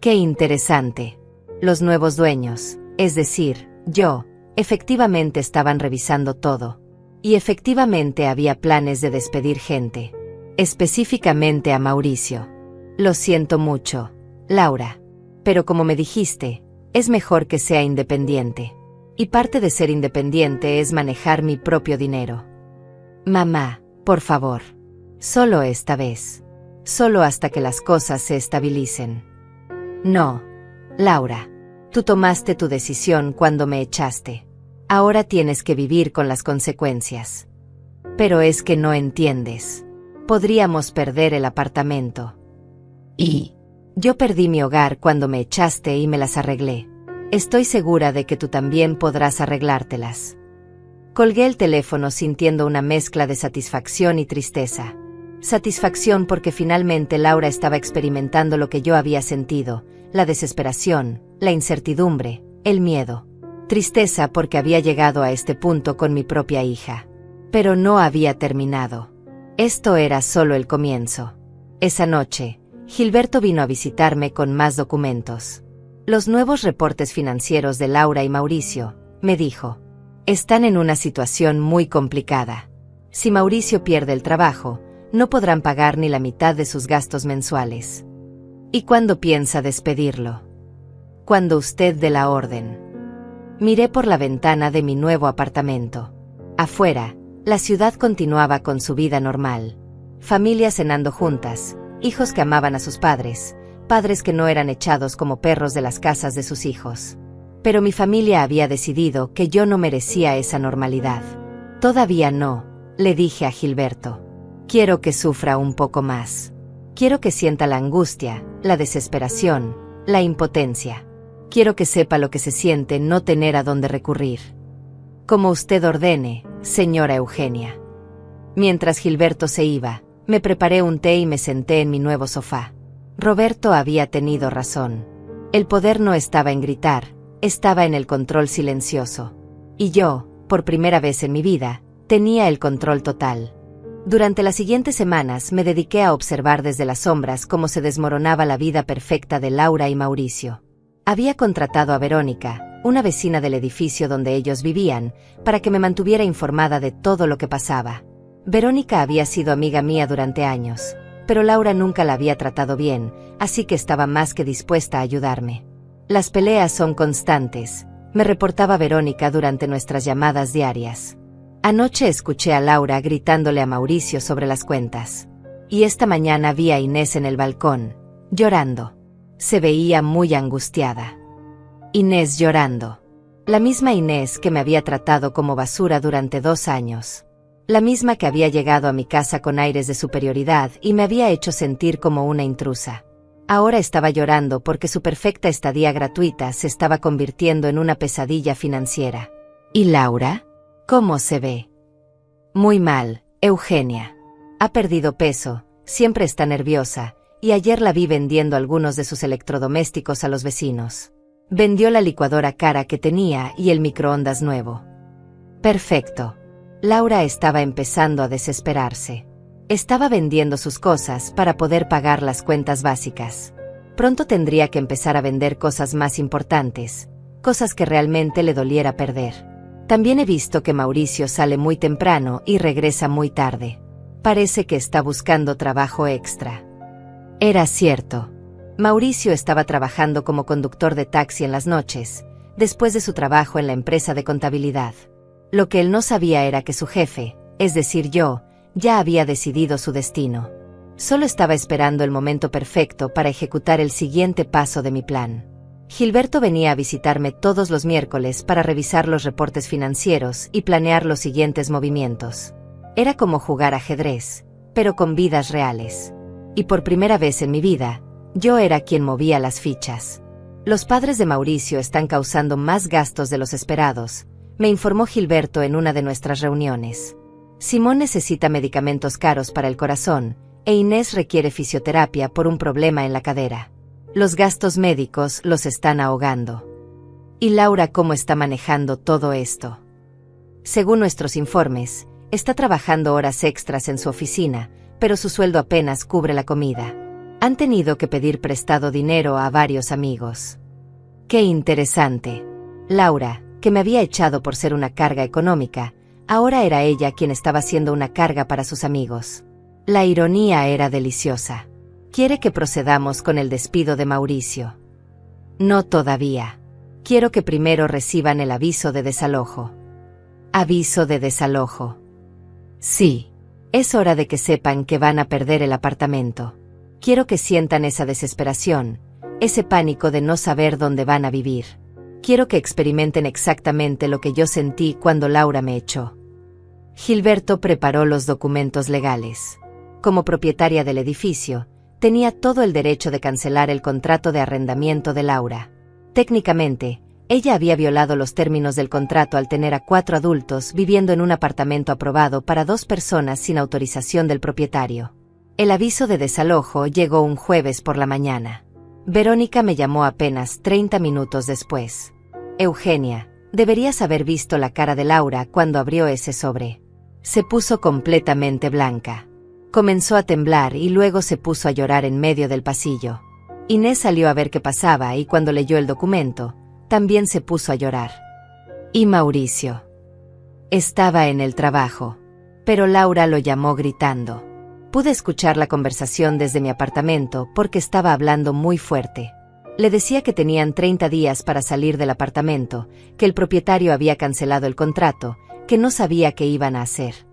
S1: Qué interesante. Los nuevos dueños, es decir, yo, efectivamente estaban revisando todo. Y efectivamente había planes de despedir gente. Específicamente a Mauricio. Lo siento mucho, Laura. Pero como me dijiste, es mejor que sea independiente. Y parte de ser independiente es manejar mi propio dinero. Mamá, por favor. Solo esta vez. Solo hasta que las cosas se estabilicen. No, Laura. Tú tomaste tu decisión cuando me echaste. Ahora tienes que vivir con las consecuencias. Pero es que no entiendes. Podríamos perder el apartamento. Y yo perdí mi hogar cuando me echaste y me las arreglé. Estoy segura de que tú también podrás arreglártelas. Colgué el teléfono sintiendo una mezcla de satisfacción y tristeza. Satisfacción porque finalmente Laura estaba experimentando lo que yo había sentido, la desesperación, la incertidumbre, el miedo. Tristeza porque había llegado a este punto con mi propia hija. Pero no había terminado. Esto era solo el comienzo. Esa noche, Gilberto vino a visitarme con más documentos. Los nuevos reportes financieros de Laura y Mauricio, me dijo. Están en una situación muy complicada. Si Mauricio pierde el trabajo, no podrán pagar ni la mitad de sus gastos mensuales. ¿Y cuándo piensa despedirlo? Cuando usted dé la orden. Miré por la ventana de mi nuevo apartamento. Afuera, la ciudad continuaba con su vida normal. Familias cenando juntas, hijos que amaban a sus padres, padres que no eran echados como perros de las casas de sus hijos. Pero mi familia había decidido que yo no merecía esa normalidad. Todavía no, le dije a Gilberto. Quiero que sufra un poco más. Quiero que sienta la angustia, la desesperación, la impotencia. Quiero que sepa lo que se siente no tener a dónde recurrir. Como usted ordene, señora Eugenia. Mientras Gilberto se iba, me preparé un té y me senté en mi nuevo sofá. Roberto había tenido razón. El poder no estaba en gritar, estaba en el control silencioso. Y yo, por primera vez en mi vida, tenía el control total. Durante las siguientes semanas me dediqué a observar desde las sombras cómo se desmoronaba la vida perfecta de Laura y Mauricio. Había contratado a Verónica, una vecina del edificio donde ellos vivían, para que me mantuviera informada de todo lo que pasaba. Verónica había sido amiga mía durante años, pero Laura nunca la había tratado bien, así que estaba más que dispuesta a ayudarme. Las peleas son constantes, me reportaba Verónica durante nuestras llamadas diarias. Anoche escuché a Laura gritándole a Mauricio sobre las cuentas. Y esta mañana vi a Inés en el balcón, llorando. Se veía muy angustiada. Inés llorando. La misma Inés que me había tratado como basura durante 2 años. La misma que había llegado a mi casa con aires de superioridad y me había hecho sentir como una intrusa. Ahora estaba llorando porque su perfecta estadía gratuita se estaba convirtiendo en una pesadilla financiera. ¿Y Laura? ¿Cómo se ve? Muy mal, Eugenia. Ha perdido peso, siempre está nerviosa, y ayer la vi vendiendo algunos de sus electrodomésticos a los vecinos. Vendió la licuadora cara que tenía y el microondas nuevo. Perfecto. Laura estaba empezando a desesperarse. Estaba vendiendo sus cosas para poder pagar las cuentas básicas. Pronto tendría que empezar a vender cosas más importantes, cosas que realmente le doliera perder. También he visto que Mauricio sale muy temprano y regresa muy tarde. Parece que está buscando trabajo extra. Era cierto. Mauricio estaba trabajando como conductor de taxi en las noches, después de su trabajo en la empresa de contabilidad. Lo que él no sabía era que su jefe, es decir yo, ya había decidido su destino. Solo estaba esperando el momento perfecto para ejecutar el siguiente paso de mi plan. Gilberto venía a visitarme todos los miércoles para revisar los reportes financieros y planear los siguientes movimientos. Era como jugar ajedrez, pero con vidas reales. Y por primera vez en mi vida, yo era quien movía las fichas. Los padres de Mauricio están causando más gastos de los esperados, me informó Gilberto en una de nuestras reuniones. Simón necesita medicamentos caros para el corazón, e Inés requiere fisioterapia por un problema en la cadera. Los gastos médicos los están ahogando. ¿Y Laura cómo está manejando todo esto? Según nuestros informes, está trabajando horas extras en su oficina, pero su sueldo apenas cubre la comida. Han tenido que pedir prestado dinero a varios amigos. ¡Qué interesante! Laura, que me había echado por ser una carga económica, ahora era ella quien estaba siendo una carga para sus amigos. La ironía era deliciosa. Quiere que procedamos con el despido de Mauricio. No todavía. Quiero que primero reciban el aviso de desalojo. Aviso de desalojo. Sí. Es hora de que sepan que van a perder el apartamento. Quiero que sientan esa desesperación, ese pánico de no saber dónde van a vivir. Quiero que experimenten exactamente lo que yo sentí cuando Laura me echó. Gilberto preparó los documentos legales. Como propietaria del edificio, tenía todo el derecho de cancelar el contrato de arrendamiento de Laura. Técnicamente, ella había violado los términos del contrato al tener a 4 adultos viviendo en un apartamento aprobado para 2 personas sin autorización del propietario. El aviso de desalojo llegó un jueves por la mañana. Verónica me llamó apenas 30 minutos después. Eugenia, deberías haber visto la cara de Laura cuando abrió ese sobre. Se puso completamente blanca. Comenzó a temblar y luego se puso a llorar en medio del pasillo. Inés salió a ver qué pasaba y cuando leyó el documento, también se puso a llorar. ¿Y Mauricio? Estaba en el trabajo. Pero Laura lo llamó gritando. Pude escuchar la conversación desde mi apartamento porque estaba hablando muy fuerte. Le decía que tenían 30 días para salir del apartamento, que el propietario había cancelado el contrato, que no sabía qué iban a hacer.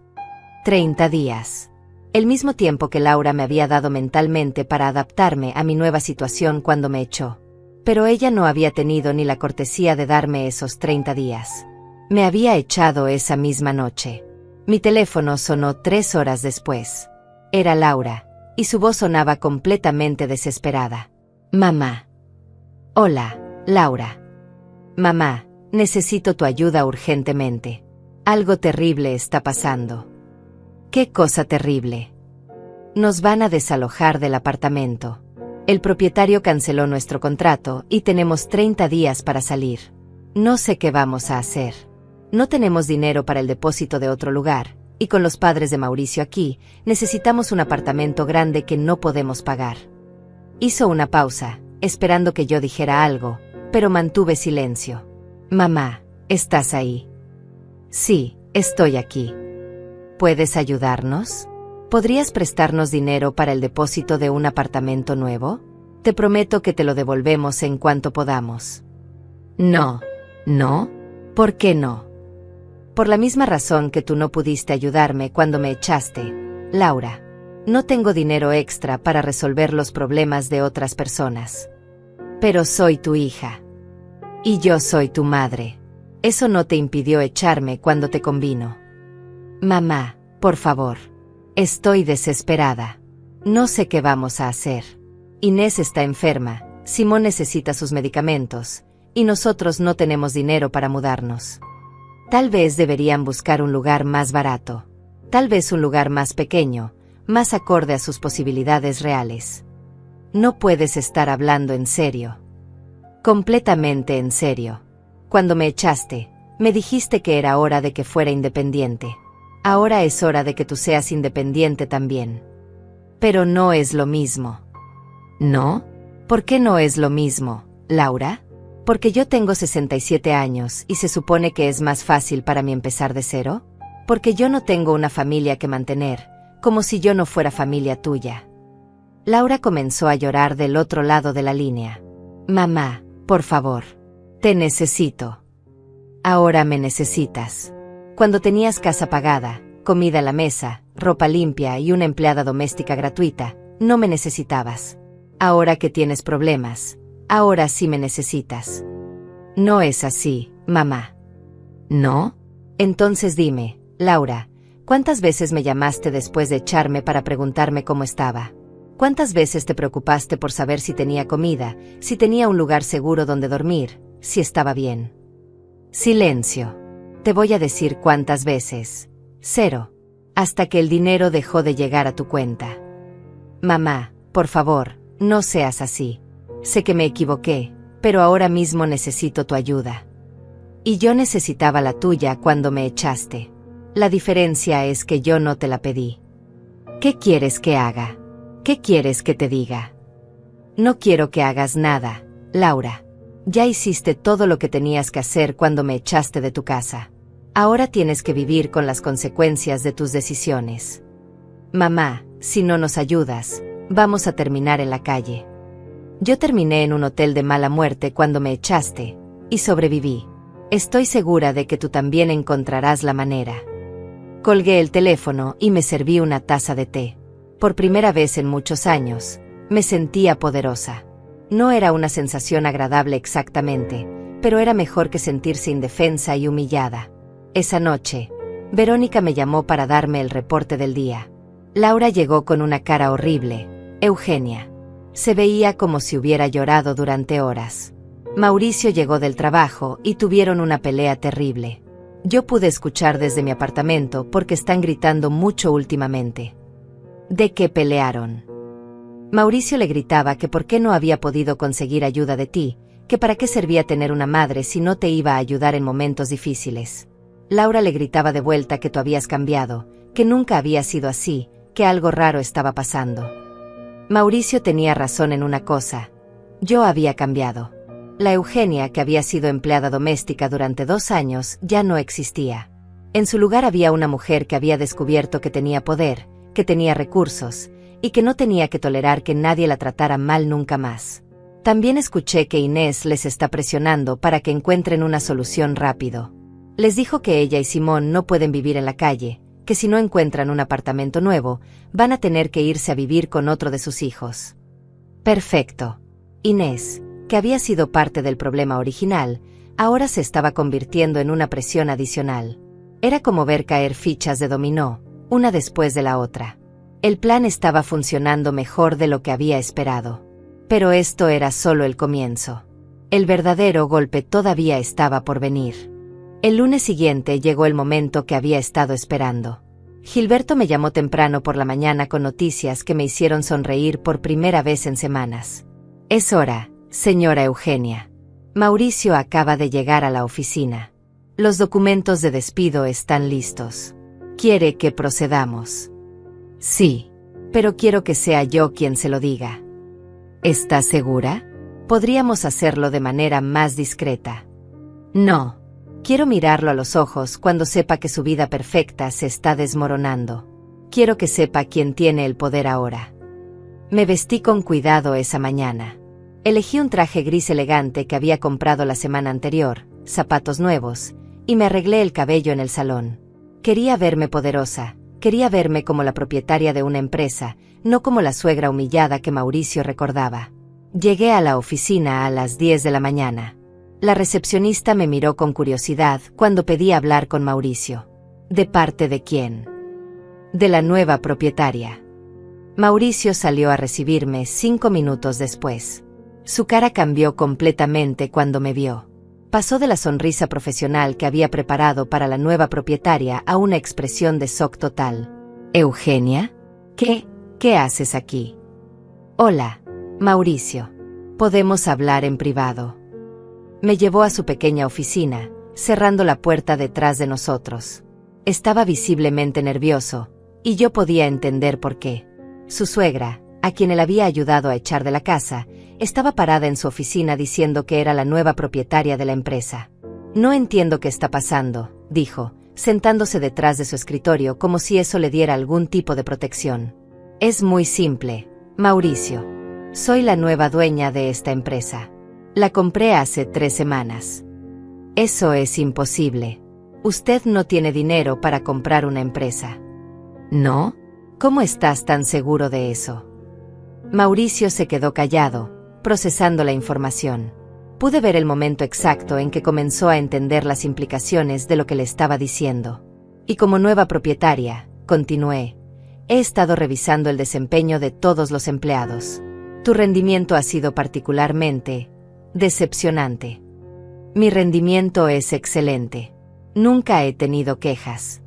S1: 30 días. El mismo tiempo que Laura me había dado mentalmente para adaptarme a mi nueva situación cuando me echó. Pero ella no había tenido ni la cortesía de darme esos 30 días. Me había echado esa misma noche. Mi teléfono sonó 3 horas después. Era Laura, y su voz sonaba completamente desesperada. Mamá. Hola, Laura. Mamá, necesito tu ayuda urgentemente. Algo terrible está pasando. ¿Qué cosa terrible? Nos van a desalojar del apartamento. El propietario canceló nuestro contrato y tenemos 30 días para salir. No sé qué vamos a hacer. No tenemos dinero para el depósito de otro lugar, y con los padres de Mauricio aquí, necesitamos un apartamento grande que no podemos pagar. Hizo una pausa, esperando que yo dijera algo, pero mantuve silencio. Mamá, ¿estás ahí? Sí, estoy aquí. ¿Puedes ayudarnos? ¿Podrías prestarnos dinero para el depósito de un apartamento nuevo? Te prometo que te lo devolvemos en cuanto podamos. No. ¿No? ¿Por qué no? Por la misma razón que tú no pudiste ayudarme cuando me echaste, Laura. No tengo dinero extra para resolver los problemas de otras personas. Pero soy tu hija. Y yo soy tu madre. Eso no te impidió echarme cuando te convino. Mamá, por favor. Estoy desesperada. No sé qué vamos a hacer. Inés está enferma, Simón necesita sus medicamentos, y nosotros no tenemos dinero para mudarnos. Tal vez deberían buscar un lugar más barato. Tal vez un lugar más pequeño, más acorde a sus posibilidades reales. No puedes estar hablando en serio. Completamente en serio. Cuando me echaste, me dijiste que era hora de que fuera independiente. Ahora es hora de que tú seas independiente también. Pero no es lo mismo. ¿No? ¿Por qué no es lo mismo, Laura? ¿Porque yo tengo 67 años y se supone que es más fácil para mí empezar de cero? ¿Porque yo no tengo una familia que mantener, como si yo no fuera familia tuya? Laura comenzó a llorar del otro lado de la línea. Mamá, por favor. Te necesito. Ahora me necesitas. Cuando tenías casa pagada, comida en la mesa, ropa limpia y una empleada doméstica gratuita, no me necesitabas. Ahora que tienes problemas, ahora sí me necesitas. No es así, mamá. ¿No? Entonces dime, Laura, ¿cuántas veces me llamaste después de echarme para preguntarme cómo estaba? ¿Cuántas veces te preocupaste por saber si tenía comida, si tenía un lugar seguro donde dormir, si estaba bien? Silencio. Te voy a decir cuántas veces. 0. Hasta que el dinero dejó de llegar a tu cuenta. Mamá, por favor, no seas así. Sé que me equivoqué, pero ahora mismo necesito tu ayuda. Y yo necesitaba la tuya cuando me echaste. La diferencia es que yo no te la pedí. ¿Qué quieres que haga? ¿Qué quieres que te diga? No quiero que hagas nada, Laura. Ya hiciste todo lo que tenías que hacer cuando me echaste de tu casa. Ahora tienes que vivir con las consecuencias de tus decisiones. Mamá, si no nos ayudas, vamos a terminar en la calle. Yo terminé en un hotel de mala muerte cuando me echaste, y sobreviví. Estoy segura de que tú también encontrarás la manera. Colgué el teléfono y me serví una taza de té. Por primera vez en muchos años, me sentía poderosa. No era una sensación agradable exactamente, pero era mejor que sentirse indefensa y humillada. Esa noche, Verónica me llamó para darme el reporte del día. Laura llegó con una cara horrible. Eugenia. Se veía como si hubiera llorado durante horas. Mauricio llegó del trabajo y tuvieron una pelea terrible. Yo pude escuchar desde mi apartamento porque están gritando mucho últimamente. ¿De qué pelearon? Mauricio le gritaba que por qué no había podido conseguir ayuda de ti, que para qué servía tener una madre si no te iba a ayudar en momentos difíciles. Laura le gritaba de vuelta que tú habías cambiado, que nunca había sido así, que algo raro estaba pasando. Mauricio tenía razón en una cosa. Yo había cambiado. La Eugenia que había sido empleada doméstica durante 2 años ya no existía. En su lugar había una mujer que había descubierto que tenía poder, que tenía recursos, y que no tenía que tolerar que nadie la tratara mal nunca más. También escuché que Inés les está presionando para que encuentren una solución rápido. Les dijo que ella y Simón no pueden vivir en la calle, que si no encuentran un apartamento nuevo, van a tener que irse a vivir con otro de sus hijos. Perfecto. Inés, que había sido parte del problema original, ahora se estaba convirtiendo en una presión adicional. Era como ver caer fichas de dominó, una después de la otra. El plan estaba funcionando mejor de lo que había esperado. Pero esto era solo el comienzo. El verdadero golpe todavía estaba por venir. El lunes siguiente llegó el momento que había estado esperando. Gilberto me llamó temprano por la mañana con noticias que me hicieron sonreír por primera vez en semanas. Es hora, señora Eugenia. Mauricio acaba de llegar a la oficina. Los documentos de despido están listos. ¿Quiere que procedamos? Sí, pero quiero que sea yo quien se lo diga. ¿Está segura? Podríamos hacerlo de manera más discreta. No. Quiero mirarlo a los ojos cuando sepa que su vida perfecta se está desmoronando. Quiero que sepa quién tiene el poder ahora. Me vestí con cuidado esa mañana. Elegí un traje gris elegante que había comprado la semana anterior, zapatos nuevos, y me arreglé el cabello en el salón. Quería verme poderosa, quería verme como la propietaria de una empresa, no como la suegra humillada que Mauricio recordaba. Llegué a la oficina a las 10 de la mañana. La recepcionista me miró con curiosidad cuando pedí hablar con Mauricio. ¿De parte de quién? De la nueva propietaria. Mauricio salió a recibirme 5 minutos después. Su cara cambió completamente cuando me vio. Pasó de la sonrisa profesional que había preparado para la nueva propietaria a una expresión de shock total. ¿Eugenia? ¿Qué haces aquí? Hola, Mauricio. ¿Podemos hablar en privado? Me llevó a su pequeña oficina, cerrando la puerta detrás de nosotros. Estaba visiblemente nervioso, y yo podía entender por qué. Su suegra, a quien él había ayudado a echar de la casa, estaba parada en su oficina diciendo que era la nueva propietaria de la empresa. No entiendo qué está pasando, dijo, sentándose detrás de su escritorio como si eso le diera algún tipo de protección. Es muy simple, Mauricio. Soy la nueva dueña de esta empresa. La compré hace 3 semanas. Eso es imposible. Usted no tiene dinero para comprar una empresa. ¿No? ¿Cómo estás tan seguro de eso? Mauricio se quedó callado, procesando la información. Pude ver el momento exacto en que comenzó a entender las implicaciones de lo que le estaba diciendo. Y como nueva propietaria, continué, he estado revisando el desempeño de todos los empleados. Tu rendimiento ha sido particularmente decepcionante. Mi rendimiento es excelente. Nunca he tenido quejas.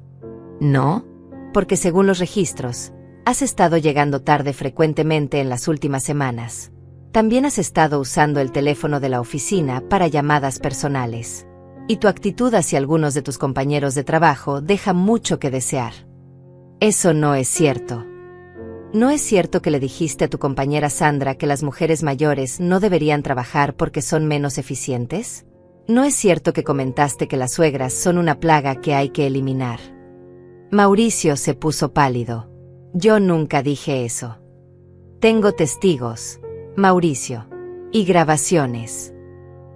S1: ¿No? Porque según los registros, has estado llegando tarde frecuentemente en las últimas semanas. También has estado usando el teléfono de la oficina para llamadas personales. Y tu actitud hacia algunos de tus compañeros de trabajo deja mucho que desear. Eso no es cierto. ¿No es cierto que le dijiste a tu compañera Sandra que las mujeres mayores no deberían trabajar porque son menos eficientes? ¿No es cierto que comentaste que las suegras son una plaga que hay que eliminar? Mauricio se puso pálido. Yo nunca dije eso. Tengo testigos, Mauricio, y grabaciones.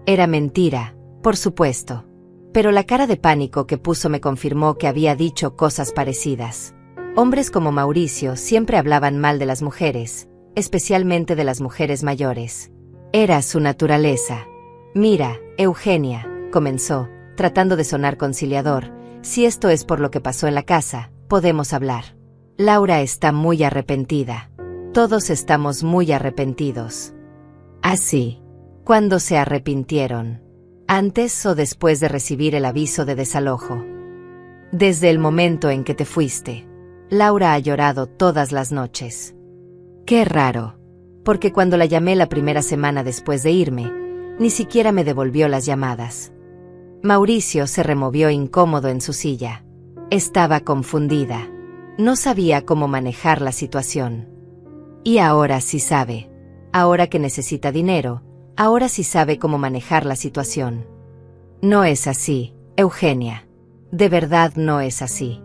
S1: Era mentira, por supuesto. Pero la cara de pánico que puso me confirmó que había dicho cosas parecidas. Hombres como Mauricio siempre hablaban mal de las mujeres, especialmente de las mujeres mayores. Era su naturaleza. Mira, Eugenia, comenzó, tratando de sonar conciliador, si esto es por lo que pasó en la casa, podemos hablar. Laura está muy arrepentida. Todos estamos muy arrepentidos. Así. ¿Cuándo se arrepintieron? ¿Antes o después de recibir el aviso de desalojo? Desde el momento en que te fuiste. Laura ha llorado todas las noches. Qué raro, porque cuando la llamé la primera semana después de irme, ni siquiera me devolvió las llamadas. Mauricio se removió incómodo en su silla. Estaba confundida. No sabía cómo manejar la situación. Y ahora sí sabe. Ahora que necesita dinero, ahora sí sabe cómo manejar la situación. No es así, Eugenia. De verdad no es así.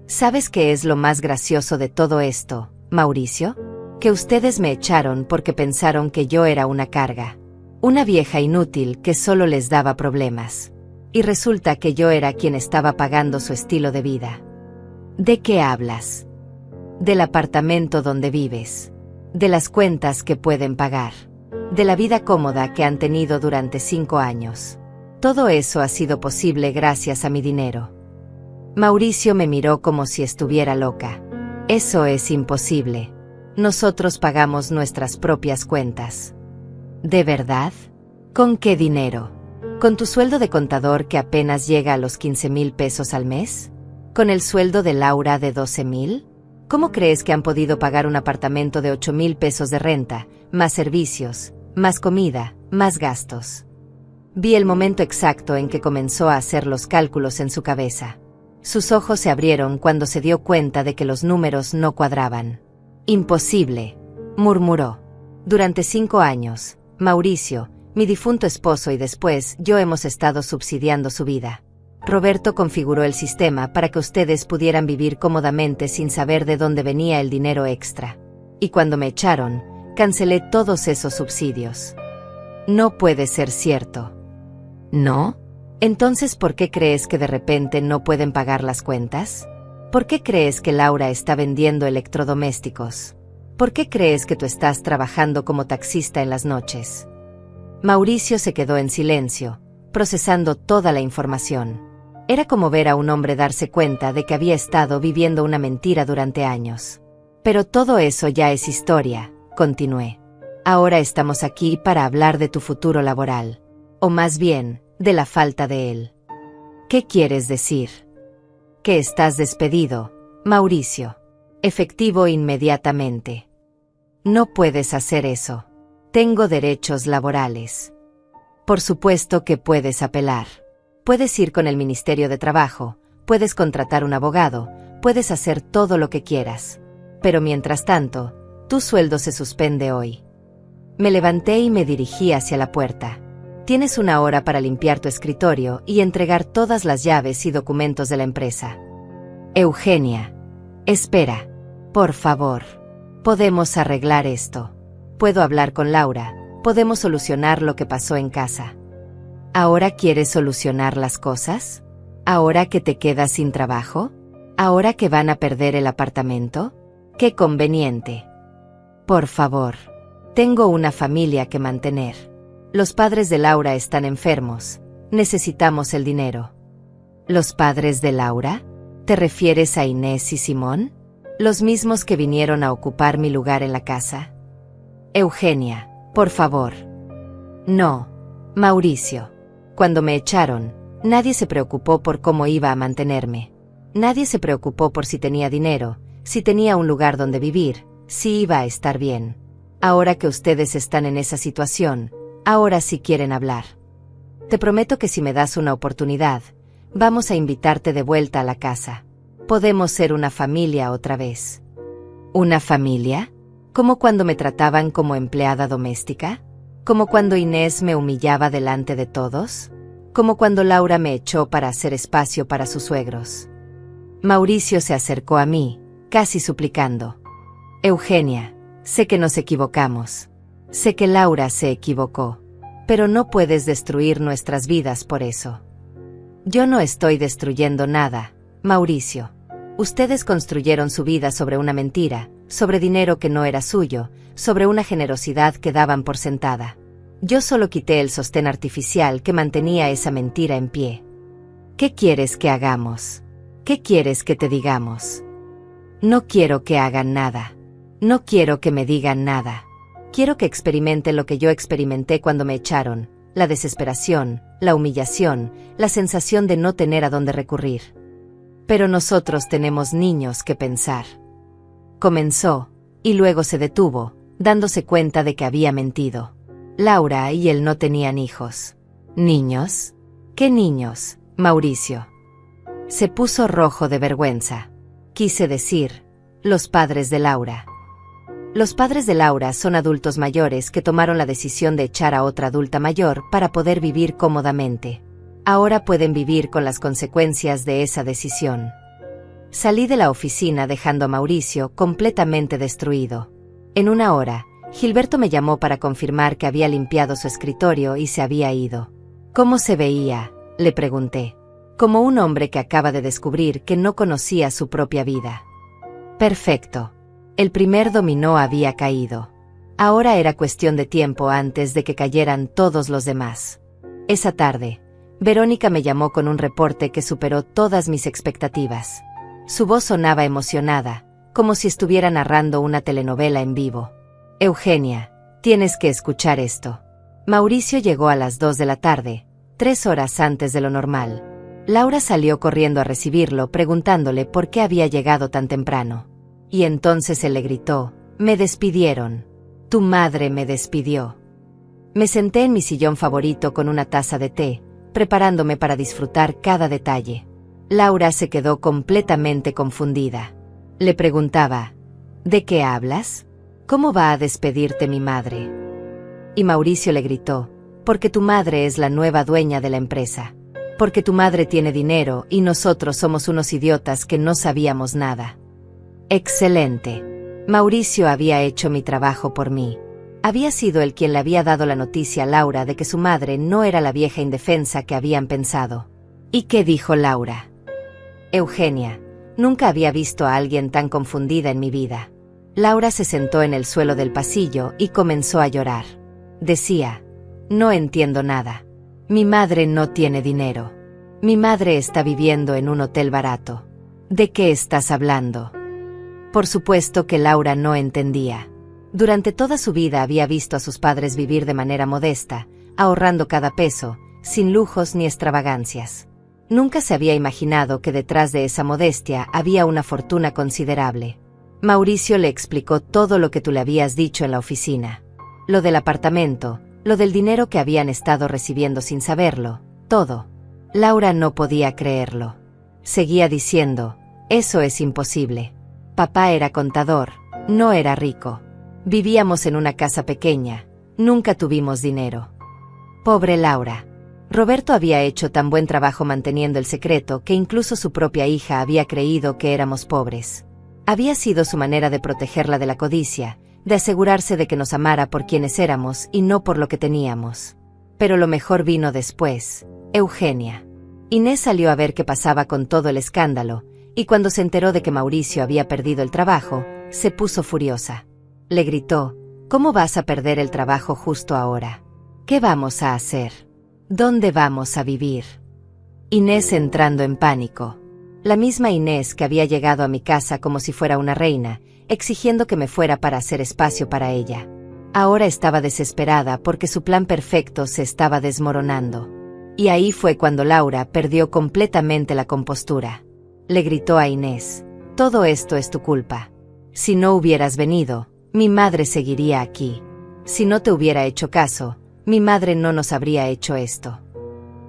S1: ¿Sabes qué es lo más gracioso de todo esto, Mauricio? Que ustedes me echaron porque pensaron que yo era una carga. Una vieja inútil que solo les daba problemas. Y resulta que yo era quien estaba pagando su estilo de vida. ¿De qué hablas? Del apartamento donde vives. De las cuentas que pueden pagar. De la vida cómoda que han tenido durante 5 años. Todo eso ha sido posible gracias a mi dinero. Mauricio me miró como si estuviera loca. Eso es imposible. Nosotros pagamos nuestras propias cuentas. ¿De verdad? ¿Con qué dinero? ¿Con tu sueldo de contador que apenas llega a los 15,000 pesos al mes? ¿Con el sueldo de Laura de 12,000? ¿Cómo crees que han podido pagar un apartamento de 8,000 pesos de renta, más servicios, más comida, más gastos? Vi el momento exacto en que comenzó a hacer los cálculos en su cabeza. Sus ojos se abrieron cuando se dio cuenta de que los números no cuadraban. Imposible, murmuró. Durante 5 años, Mauricio, mi difunto esposo y después yo hemos estado subsidiando su vida. Roberto configuró el sistema para que ustedes pudieran vivir cómodamente sin saber de dónde venía el dinero extra. Y cuando me echaron, cancelé todos esos subsidios. No puede ser cierto. ¿No? Entonces, ¿por qué crees que de repente no pueden pagar las cuentas? ¿Por qué crees que Laura está vendiendo electrodomésticos? ¿Por qué crees que tú estás trabajando como taxista en las noches? Mauricio se quedó en silencio, procesando toda la información. Era como ver a un hombre darse cuenta de que había estado viviendo una mentira durante años. Pero todo eso ya es historia, continué. Ahora estamos aquí para hablar de tu futuro laboral. O más bien, de la falta de él. ¿Qué quieres decir? Que estás despedido, Mauricio. Efectivo inmediatamente. No puedes hacer eso. Tengo derechos laborales. Por supuesto que puedes apelar. Puedes ir con el Ministerio de Trabajo, puedes contratar un abogado, puedes hacer todo lo que quieras. Pero mientras tanto, tu sueldo se suspende hoy. Me levanté y me dirigí hacia la puerta. Tienes 1 hora para limpiar tu escritorio y entregar todas las llaves y documentos de la empresa. Eugenia. Espera. Por favor. Podemos arreglar esto. Puedo hablar con Laura. Podemos solucionar lo que pasó en casa. ¿Ahora quieres solucionar las cosas? ¿Ahora que te quedas sin trabajo? ¿Ahora que van a perder el apartamento? ¡Qué conveniente! Por favor. Tengo una familia que mantener. Los padres de Laura están enfermos. Necesitamos el dinero. ¿Los padres de Laura? ¿Te refieres a Inés y Simón? ¿Los mismos que vinieron a ocupar mi lugar en la casa? Eugenia, por favor. No, Mauricio. Cuando me echaron, nadie se preocupó por cómo iba a mantenerme. Nadie se preocupó por si tenía dinero, si tenía un lugar donde vivir, si iba a estar bien. Ahora que ustedes están en esa situación, ahora sí quieren hablar. Te prometo que si me das una oportunidad, vamos a invitarte de vuelta a la casa. Podemos ser una familia otra vez. ¿Una familia? ¿Como cuando me trataban como empleada doméstica? ¿Como cuando Inés me humillaba delante de todos? ¿Como cuando Laura me echó para hacer espacio para sus suegros? Mauricio se acercó a mí, casi suplicando. Eugenia, sé que nos equivocamos. Sé que Laura se equivocó. Pero no puedes destruir nuestras vidas por eso. Yo no estoy destruyendo nada, Mauricio. Ustedes construyeron su vida sobre una mentira, sobre dinero que no era suyo, sobre una generosidad que daban por sentada. Yo solo quité el sostén artificial que mantenía esa mentira en pie. ¿Qué quieres que hagamos? ¿Qué quieres que te digamos? No quiero que hagan nada. No quiero que me digan nada. Quiero que experimenten lo que yo experimenté cuando me echaron, la desesperación, la humillación, la sensación de no tener a dónde recurrir. Pero nosotros tenemos niños que pensar. Comenzó, y luego se detuvo, dándose cuenta de que había mentido. Laura y él no tenían hijos. ¿Niños? ¿Qué niños, Mauricio? Se puso rojo de vergüenza. Quise decir, los padres de Laura. Los padres de Laura son adultos mayores que tomaron la decisión de echar a otra adulta mayor para poder vivir cómodamente. Ahora pueden vivir con las consecuencias de esa decisión. Salí de la oficina dejando a Mauricio completamente destruido. En una hora, Gilberto me llamó para confirmar que había limpiado su escritorio y se había ido. ¿Cómo se veía?, le pregunté. Como un hombre que acaba de descubrir que no conocía su propia vida. Perfecto. El primer dominó había caído. Ahora era cuestión de tiempo antes de que cayeran todos los demás. Esa tarde, Verónica me llamó con un reporte que superó todas mis expectativas. Su voz sonaba emocionada, como si estuviera narrando una telenovela en vivo. Eugenia, tienes que escuchar esto. Mauricio llegó a las 2 de la tarde, 3 horas antes de lo normal. Laura salió corriendo a recibirlo preguntándole por qué había llegado tan temprano. Y entonces él le gritó, «Me despidieron. Tu madre me despidió». Me senté en mi sillón favorito con una taza de té, preparándome para disfrutar cada detalle. Laura se quedó completamente confundida. Le preguntaba, ¿de qué hablas? ¿Cómo va a despedirte mi madre? Y Mauricio le gritó, porque tu madre es la nueva dueña de la empresa. Porque tu madre tiene dinero y nosotros somos unos idiotas que no sabíamos nada. Excelente. Mauricio había hecho mi trabajo por mí. Había sido él quien le había dado la noticia a Laura de que su madre no era la vieja indefensa que habían pensado. ¿Y qué dijo Laura? Eugenia, nunca había visto a alguien tan confundida en mi vida. Laura se sentó en el suelo del pasillo y comenzó a llorar. Decía, no entiendo nada. Mi madre no tiene dinero. Mi madre está viviendo en un hotel barato. ¿De qué estás hablando? Por supuesto que Laura no entendía. Durante toda su vida había visto a sus padres vivir de manera modesta, ahorrando cada peso, sin lujos ni extravagancias. Nunca se había imaginado que detrás de esa modestia había una fortuna considerable. Mauricio le explicó todo lo que tú le habías dicho en la oficina. Lo del apartamento, lo del dinero que habían estado recibiendo sin saberlo, todo. Laura no podía creerlo. Seguía diciendo, eso es imposible. Papá era contador, no era rico. Vivíamos en una casa pequeña, nunca tuvimos dinero. Pobre Laura. Roberto había hecho tan buen trabajo manteniendo el secreto que incluso su propia hija había creído que éramos pobres. Había sido su manera de protegerla de la codicia, de asegurarse de que nos amara por quienes éramos y no por lo que teníamos. Pero lo mejor vino después, Eugenia. Inés salió a ver qué pasaba con todo el escándalo, y cuando se enteró de que Mauricio había perdido el trabajo, se puso furiosa. Le gritó, ¿cómo vas a perder el trabajo justo ahora? ¿Qué vamos a hacer? ¿Dónde vamos a vivir? Inés entrando en pánico. La misma Inés que había llegado a mi casa como si fuera una reina, exigiendo que me fuera para hacer espacio para ella. Ahora estaba desesperada porque su plan perfecto se estaba desmoronando. Y ahí fue cuando Laura perdió completamente la compostura. Le gritó a Inés, todo esto es tu culpa. Si no hubieras venido, mi madre seguiría aquí. Si no te hubiera hecho caso, mi madre no nos habría hecho esto.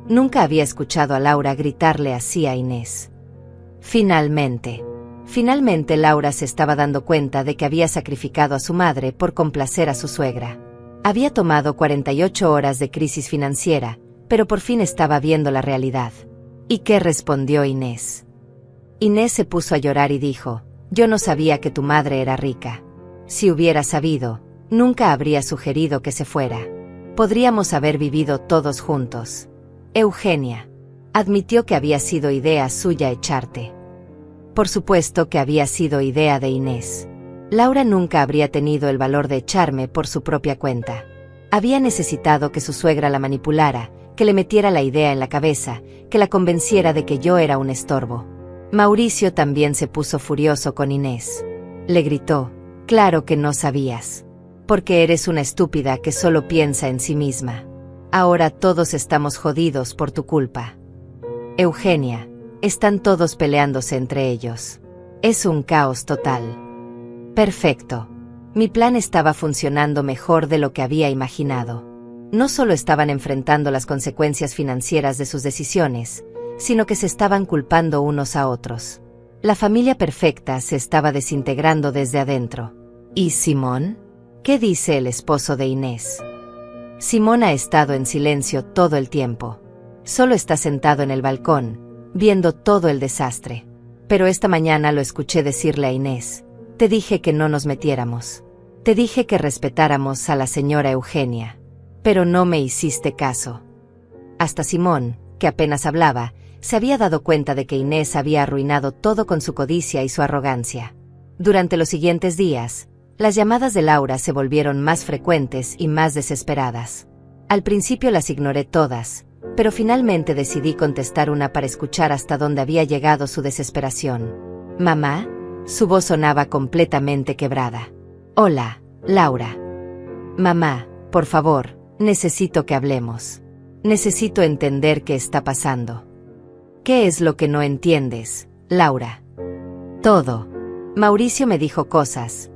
S1: Nunca había escuchado a Laura gritarle así a Inés. Finalmente Laura se estaba dando cuenta de que había sacrificado a su madre por complacer a su suegra. Había tomado 48 horas de crisis financiera, pero por fin estaba viendo la realidad. ¿Y qué respondió Inés? Inés se puso a llorar y dijo, yo no sabía que tu madre era rica. Si hubiera sabido, nunca habría sugerido que se fuera. Podríamos haber vivido todos juntos. Eugenia admitió que había sido idea suya echarte. Por supuesto que había sido idea de Inés. Laura nunca habría tenido el valor de echarme por su propia cuenta. Había necesitado que su suegra la manipulara, que le metiera la idea en la cabeza, que la convenciera de que yo era un estorbo. Mauricio también se puso furioso con Inés. Le gritó, claro que no sabías. Porque eres una estúpida que solo piensa en sí misma. Ahora todos estamos jodidos por tu culpa. Eugenia, están todos peleándose entre ellos. Es un caos total. Perfecto. Mi plan estaba funcionando mejor de lo que había imaginado. No solo estaban enfrentando las consecuencias financieras de sus decisiones, sino que se estaban culpando unos a otros. La familia perfecta se estaba desintegrando desde adentro. ¿Y Simón? ¿Qué dice el esposo de Inés? Simón ha estado en silencio todo el tiempo. Solo está sentado en el balcón, viendo todo el desastre. Pero esta mañana lo escuché decirle a Inés: te dije que no nos metiéramos. Te dije que respetáramos a la señora Eugenia. Pero no me hiciste caso. Hasta Simón, que apenas hablaba, se había dado cuenta de que Inés había arruinado todo con su codicia y su arrogancia. Durante los siguientes días, las llamadas de Laura se volvieron más frecuentes y más desesperadas. Al principio las ignoré todas, pero finalmente decidí contestar una para escuchar hasta dónde había llegado su desesperación. «Mamá», su voz sonaba completamente quebrada. «Hola, Laura». «Mamá, por favor, necesito que hablemos. Necesito entender qué está pasando». «¿Qué es lo que no entiendes, Laura?» «Todo. Mauricio me dijo cosas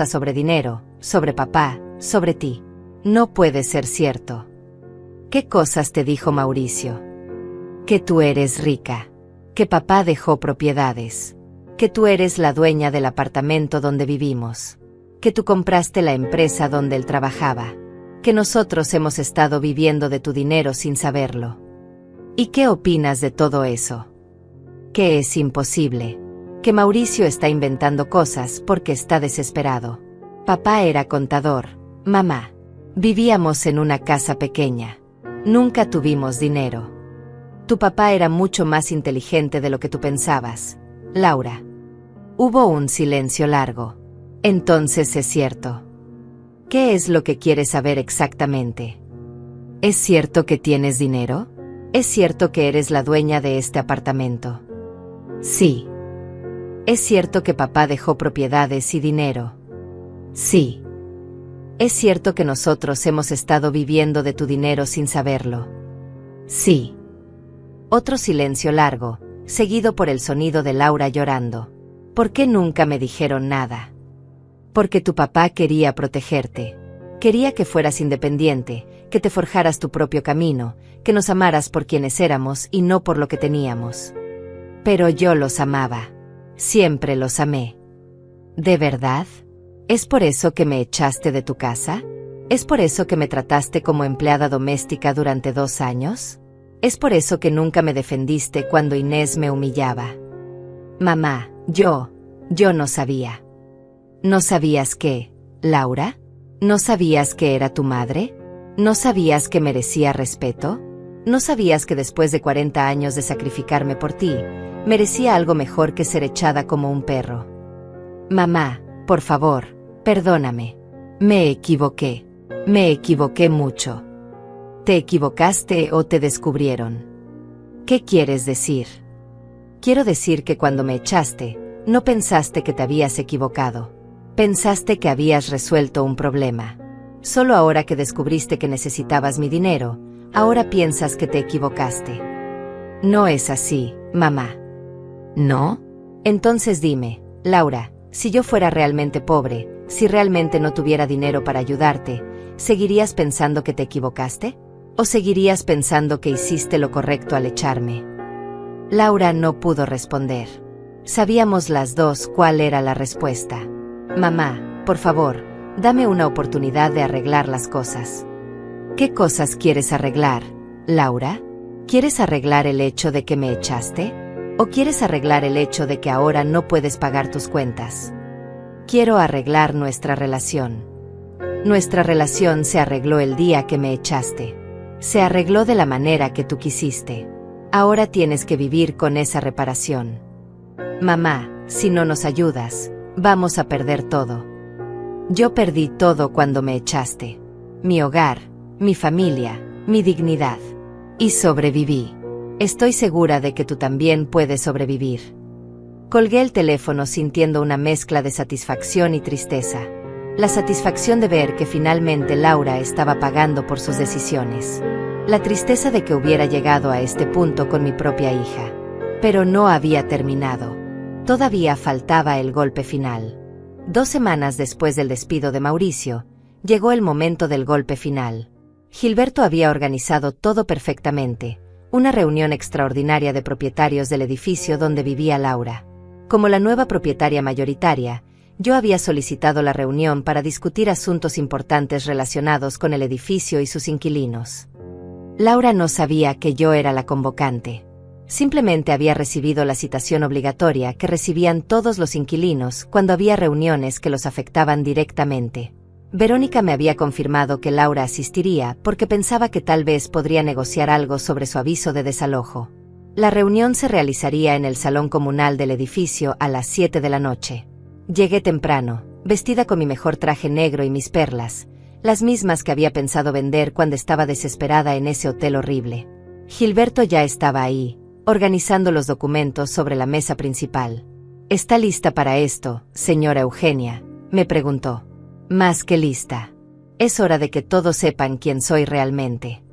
S1: sobre dinero, sobre papá, sobre ti. No puede ser cierto». «¿Qué cosas te dijo Mauricio?» «Que tú eres rica. Que papá dejó propiedades. Que tú eres la dueña del apartamento donde vivimos. Que tú compraste la empresa donde él trabajaba. Que nosotros hemos estado viviendo de tu dinero sin saberlo. ¿Y qué opinas de todo eso?» «Que es imposible. Que Mauricio está inventando cosas porque está desesperado. Papá era contador, mamá. Vivíamos en una casa pequeña. Nunca tuvimos dinero. Tu papá era mucho más inteligente de lo que tú pensabas, Laura». Hubo un silencio largo. «Entonces es cierto. ¿Qué es lo que quieres saber exactamente? ¿Es cierto que tienes dinero? ¿Es cierto que eres la dueña de este apartamento?» «Sí». «¿Es cierto que papá dejó propiedades y dinero?» «Sí». «¿Es cierto que nosotros hemos estado viviendo de tu dinero sin saberlo?» «Sí». Otro silencio largo, seguido por el sonido de Laura llorando. «¿Por qué nunca me dijeron nada?» «Porque tu papá quería protegerte. Quería que fueras independiente, que te forjaras tu propio camino, que nos amaras por quienes éramos y no por lo que teníamos. Pero yo los amaba. Siempre los amé». «¿De verdad? ¿Es por eso que me echaste de tu casa? ¿Es por eso que me trataste como empleada doméstica durante 2 años? ¿Es por eso que nunca me defendiste cuando Inés me humillaba?» «Mamá, yo no sabía». «¿No sabías qué, Laura? ¿No sabías que era tu madre? ¿No sabías que merecía respeto? ¿No sabías que después de 40 años de sacrificarme por ti, merecía algo mejor que ser echada como un perro?» «Mamá, por favor, perdóname. Me equivoqué. Me equivoqué mucho». «¿Te equivocaste o te descubrieron?» «¿Qué quieres decir?» «Quiero decir que cuando me echaste, no pensaste que te habías equivocado. Pensaste que habías resuelto un problema. Solo ahora que descubriste que necesitabas mi dinero, ahora piensas que te equivocaste». «No es así, mamá». «¿No? Entonces dime, Laura, si yo fuera realmente pobre, si realmente no tuviera dinero para ayudarte, ¿seguirías pensando que te equivocaste? ¿O seguirías pensando que hiciste lo correcto al echarme?» Laura no pudo responder. Sabíamos las dos cuál era la respuesta. «Mamá, por favor, dame una oportunidad de arreglar las cosas». «¿Qué cosas quieres arreglar, Laura? ¿Quieres arreglar el hecho de que me echaste? ¿O quieres arreglar el hecho de que ahora no puedes pagar tus cuentas?» «Quiero arreglar nuestra relación. Nuestra relación se arregló el día que me echaste. Se arregló de la manera que tú quisiste. Ahora tienes que vivir con esa reparación. Mamá, si no nos ayudas, vamos a perder todo. Yo perdí todo cuando me echaste. Mi hogar, mi familia, mi dignidad. Y sobreviví. Estoy segura de que tú también puedes sobrevivir». Colgué el teléfono sintiendo una mezcla de satisfacción y tristeza. La satisfacción de ver que finalmente Laura estaba pagando por sus decisiones. La tristeza de que hubiera llegado a este punto con mi propia hija. Pero no había terminado. Todavía faltaba el golpe final. 2 semanas después del despido de Mauricio, llegó el momento del golpe final. Gilberto había organizado todo perfectamente. Una reunión extraordinaria de propietarios del edificio donde vivía Laura. Como la nueva propietaria mayoritaria, yo había solicitado la reunión para discutir asuntos importantes relacionados con el edificio y sus inquilinos. Laura no sabía que yo era la convocante. Simplemente había recibido la citación obligatoria que recibían todos los inquilinos cuando había reuniones que los afectaban directamente. Verónica me había confirmado que Laura asistiría porque pensaba que tal vez podría negociar algo sobre su aviso de desalojo. La reunión se realizaría en el salón comunal del edificio a las 7 de la noche. Llegué temprano, vestida con mi mejor traje negro y mis perlas, las mismas que había pensado vender cuando estaba desesperada en ese hotel horrible. Gilberto ya estaba ahí, organizando los documentos sobre la mesa principal. ¿Está lista para esto, señora Eugenia?, me preguntó. Más que lista. Es hora de que todos sepan quién soy realmente.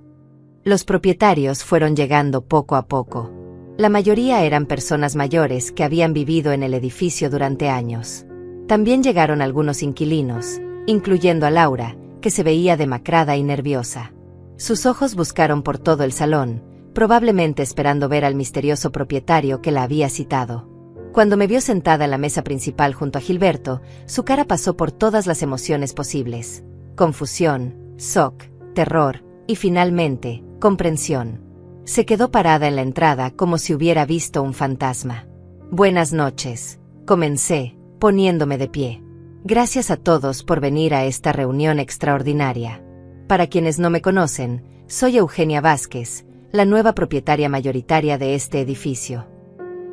S1: Los propietarios fueron llegando poco a poco. La mayoría eran personas mayores que habían vivido en el edificio durante años. También llegaron algunos inquilinos, incluyendo a Laura, que se veía demacrada y nerviosa. Sus ojos buscaron por todo el salón, probablemente esperando ver al misterioso propietario que la había citado. Cuando me vio sentada en la mesa principal junto a Gilberto, su cara pasó por todas las emociones posibles: confusión, shock, terror y finalmente, comprensión. Se quedó parada en la entrada como si hubiera visto un fantasma. Buenas noches, comencé, poniéndome de pie. Gracias a todos por venir a esta reunión extraordinaria. Para quienes no me conocen, soy Eugenia Vázquez, la nueva propietaria mayoritaria de este edificio.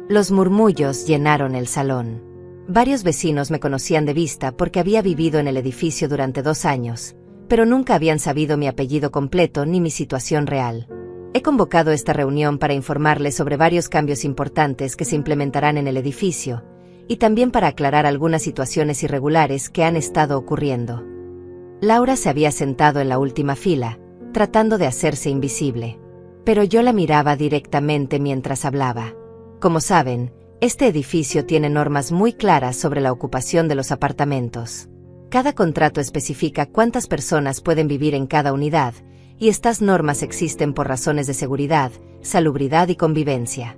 S1: Los murmullos llenaron el salón. Varios vecinos me conocían de vista porque había vivido en el edificio durante 2 años, pero nunca habían sabido mi apellido completo ni mi situación real. He convocado esta reunión para informarles sobre varios cambios importantes que se implementarán en el edificio, y también para aclarar algunas situaciones irregulares que han estado ocurriendo. Laura se había sentado en la última fila, tratando de hacerse invisible, pero yo la miraba directamente mientras hablaba. Como saben, este edificio tiene normas muy claras sobre la ocupación de los apartamentos. Cada contrato especifica cuántas personas pueden vivir en cada unidad, y estas normas existen por razones de seguridad, salubridad y convivencia.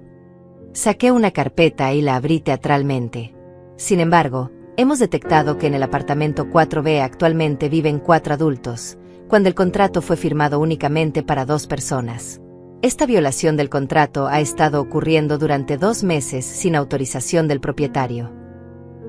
S1: Saqué una carpeta y la abrí teatralmente. Sin embargo, hemos detectado que en el apartamento 4B actualmente viven 4 adultos, cuando el contrato fue firmado únicamente para 2 personas. Esta violación del contrato ha estado ocurriendo durante 2 meses sin autorización del propietario.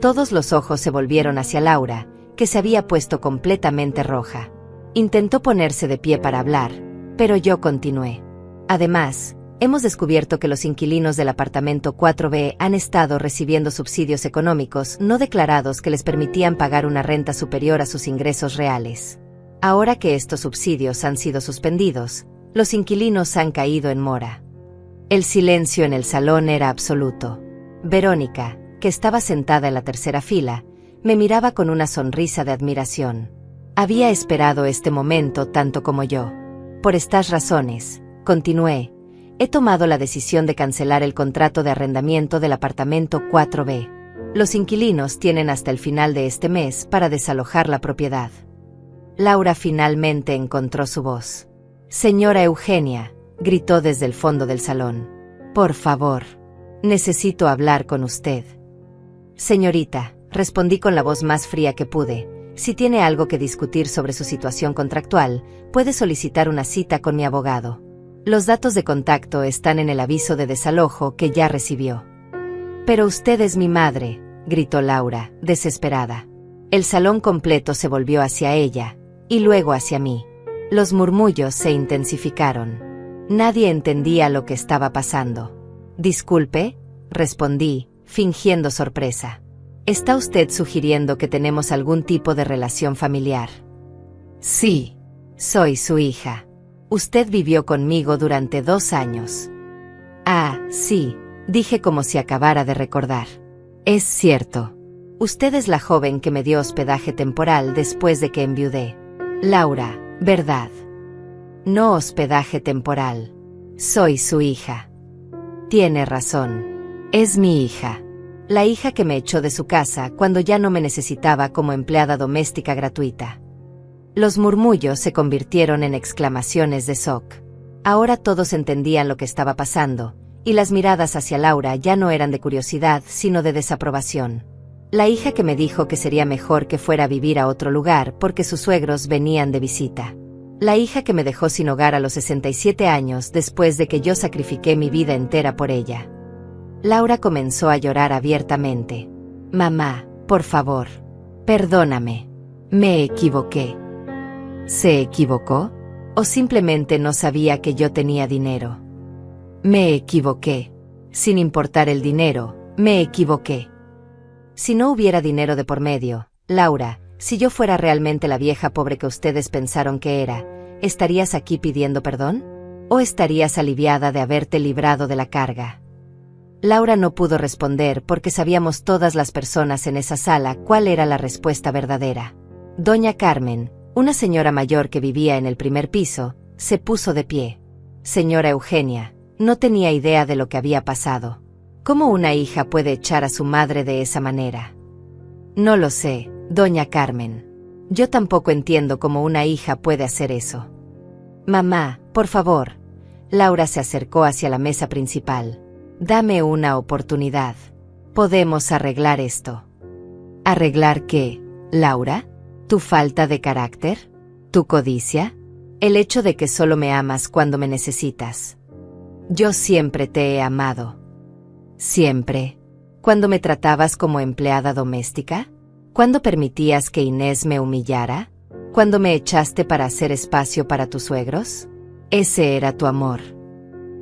S1: Todos los ojos se volvieron hacia Laura, que se había puesto completamente roja. Intentó ponerse de pie para hablar, pero yo continué. Además, hemos descubierto que los inquilinos del apartamento 4B han estado recibiendo subsidios económicos no declarados que les permitían pagar una renta superior a sus ingresos reales. Ahora que estos subsidios han sido suspendidos, los inquilinos han caído en mora. El silencio en el salón era absoluto. Verónica, que estaba sentada en la tercera fila, me miraba con una sonrisa de admiración. Había esperado este momento tanto como yo. Por estas razones, continué, he tomado la decisión de cancelar el contrato de arrendamiento del apartamento 4B. Los inquilinos tienen hasta el final de este mes para desalojar la propiedad. Laura finalmente encontró su voz. Señora Eugenia, gritó desde el fondo del salón. Por favor, necesito hablar con usted. Señorita, respondí con la voz más fría que pude, si tiene algo que discutir sobre su situación contractual, puede solicitar una cita con mi abogado. Los datos de contacto están en el aviso de desalojo que ya recibió. Pero usted es mi madre, gritó Laura, desesperada. El salón completo se volvió hacia ella, y luego hacia mí. Los murmullos se intensificaron. Nadie entendía lo que estaba pasando. Disculpe, respondí, fingiendo sorpresa. ¿Está usted sugiriendo que tenemos algún tipo de relación familiar? Sí, soy su hija. Usted vivió conmigo durante 2 años. Ah, sí, dije como si acabara de recordar. Es cierto. Usted es la joven que me dio hospedaje temporal después de que enviudé. Laura, ¿verdad? No hospedaje temporal. Soy su hija. Tiene razón. Es mi hija. La hija que me echó de su casa cuando ya no me necesitaba como empleada doméstica gratuita. Los murmullos se convirtieron en exclamaciones de shock. Ahora todos entendían lo que estaba pasando, y las miradas hacia Laura ya no eran de curiosidad, sino de desaprobación. La hija que me dijo que sería mejor que fuera a vivir a otro lugar porque sus suegros venían de visita. La hija que me dejó sin hogar a los 67 años después de que yo sacrifiqué mi vida entera por ella. Laura comenzó a llorar abiertamente. Mamá, por favor. Perdóname. Me equivoqué. ¿Se equivocó? ¿O simplemente no sabía que yo tenía dinero? Me equivoqué. Sin importar el dinero, me equivoqué. Si no hubiera dinero de por medio, Laura, si yo fuera realmente la vieja pobre que ustedes pensaron que era, ¿estarías aquí pidiendo perdón? ¿O estarías aliviada de haberte librado de la carga? Laura no pudo responder porque sabíamos todas las personas en esa sala cuál era la respuesta verdadera. Doña Carmen, una señora mayor que vivía en el primer piso, se puso de pie. Señora Eugenia, no tenía idea de lo que había pasado. ¿Cómo una hija puede echar a su madre de esa manera? No lo sé, doña Carmen. Yo tampoco entiendo cómo una hija puede hacer eso. Mamá, por favor. Laura se acercó hacia la mesa principal. Dame una oportunidad. Podemos arreglar esto. ¿Arreglar qué, Laura? ¿Tu falta de carácter? ¿Tu codicia? ¿El hecho de que solo me amas cuando me necesitas? Yo siempre te he amado. ¿Siempre? ¿Cuándo me tratabas como empleada doméstica? ¿Cuándo permitías que Inés me humillara? ¿Cuándo me echaste para hacer espacio para tus suegros? Ese era tu amor.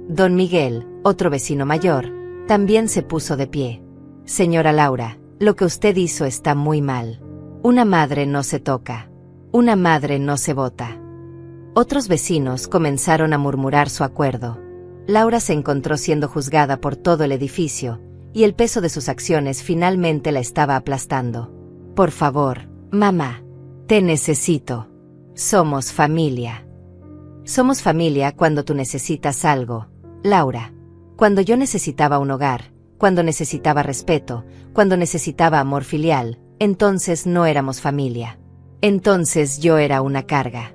S1: Don Miguel, otro vecino mayor, también se puso de pie. Señora Laura, lo que usted hizo está muy mal. Una madre no se toca. Una madre no se vota. Otros vecinos comenzaron a murmurar su acuerdo. Laura se encontró siendo juzgada por todo el edificio, y el peso de sus acciones finalmente la estaba aplastando. Por favor, mamá. Te necesito. Somos familia. Somos familia cuando tú necesitas algo, Laura. Cuando yo necesitaba un hogar, cuando necesitaba respeto, cuando necesitaba amor filial, entonces no éramos familia. Entonces yo era una carga.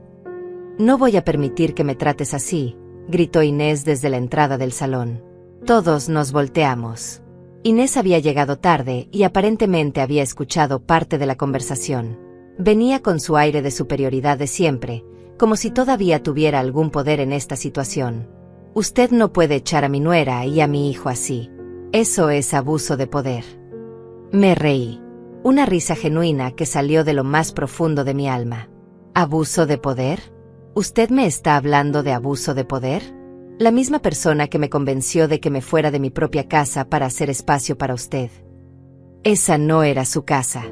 S1: No voy a permitir que me trates así, gritó Inés desde la entrada del salón. Todos nos volteamos. Inés había llegado tarde y aparentemente había escuchado parte de la conversación. Venía con su aire de superioridad de siempre, como si todavía tuviera algún poder en esta situación. Usted no puede echar a mi nuera y a mi hijo así. Eso es abuso de poder. Me reí. Una risa genuina que salió de lo más profundo de mi alma. ¿Abuso de poder? ¿Usted me está hablando de abuso de poder? La misma persona que me convenció de que me fuera de mi propia casa para hacer espacio para usted. Esa no era su casa.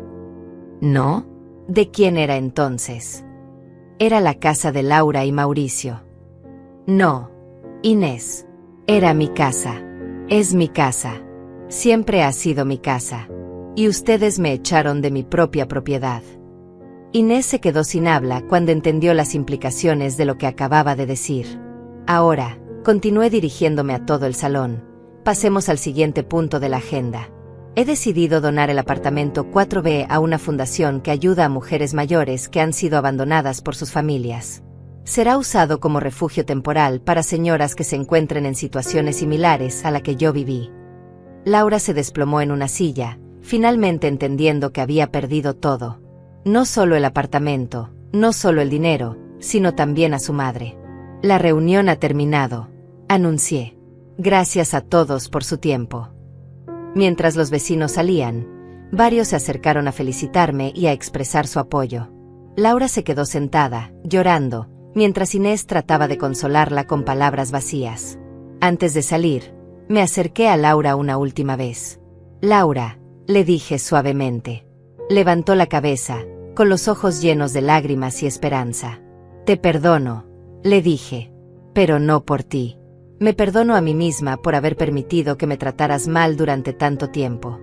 S1: ¿No? ¿De quién era entonces? Era la casa de Laura y Mauricio. No, Inés. Era mi casa. Es mi casa. Siempre ha sido mi casa. Y ustedes me echaron de mi propia propiedad. Inés se quedó sin habla cuando entendió las implicaciones de lo que acababa de decir. Ahora, continué dirigiéndome a todo el salón. Pasemos al siguiente punto de la agenda. He decidido donar el apartamento 4B a una fundación que ayuda a mujeres mayores que han sido abandonadas por sus familias. Será usado como refugio temporal para señoras que se encuentren en situaciones similares a la que yo viví. Laura se desplomó en una silla, finalmente entendiendo que había perdido todo. No solo el apartamento, no solo el dinero, sino también a su madre. La reunión ha terminado, anuncié. Gracias a todos por su tiempo. Mientras los vecinos salían, varios se acercaron a felicitarme y a expresar su apoyo. Laura se quedó sentada, llorando, mientras Inés trataba de consolarla con palabras vacías. Antes de salir, me acerqué a Laura una última vez. Laura, le dije suavemente. Levantó la cabeza, con los ojos llenos de lágrimas y esperanza. Te perdono, le dije. Pero no por ti. Me perdono a mí misma por haber permitido que me trataras mal durante tanto tiempo.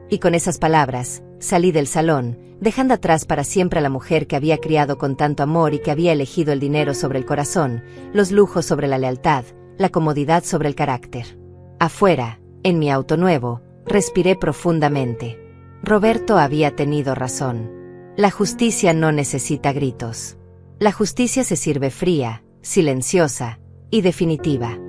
S1: Y con esas palabras, salí del salón, dejando atrás para siempre a la mujer que había criado con tanto amor y que había elegido el dinero sobre el corazón, los lujos sobre la lealtad, la comodidad sobre el carácter. Afuera, en mi auto nuevo, respiré profundamente. Roberto había tenido razón. La justicia no necesita gritos. La justicia se sirve fría, silenciosa y definitiva.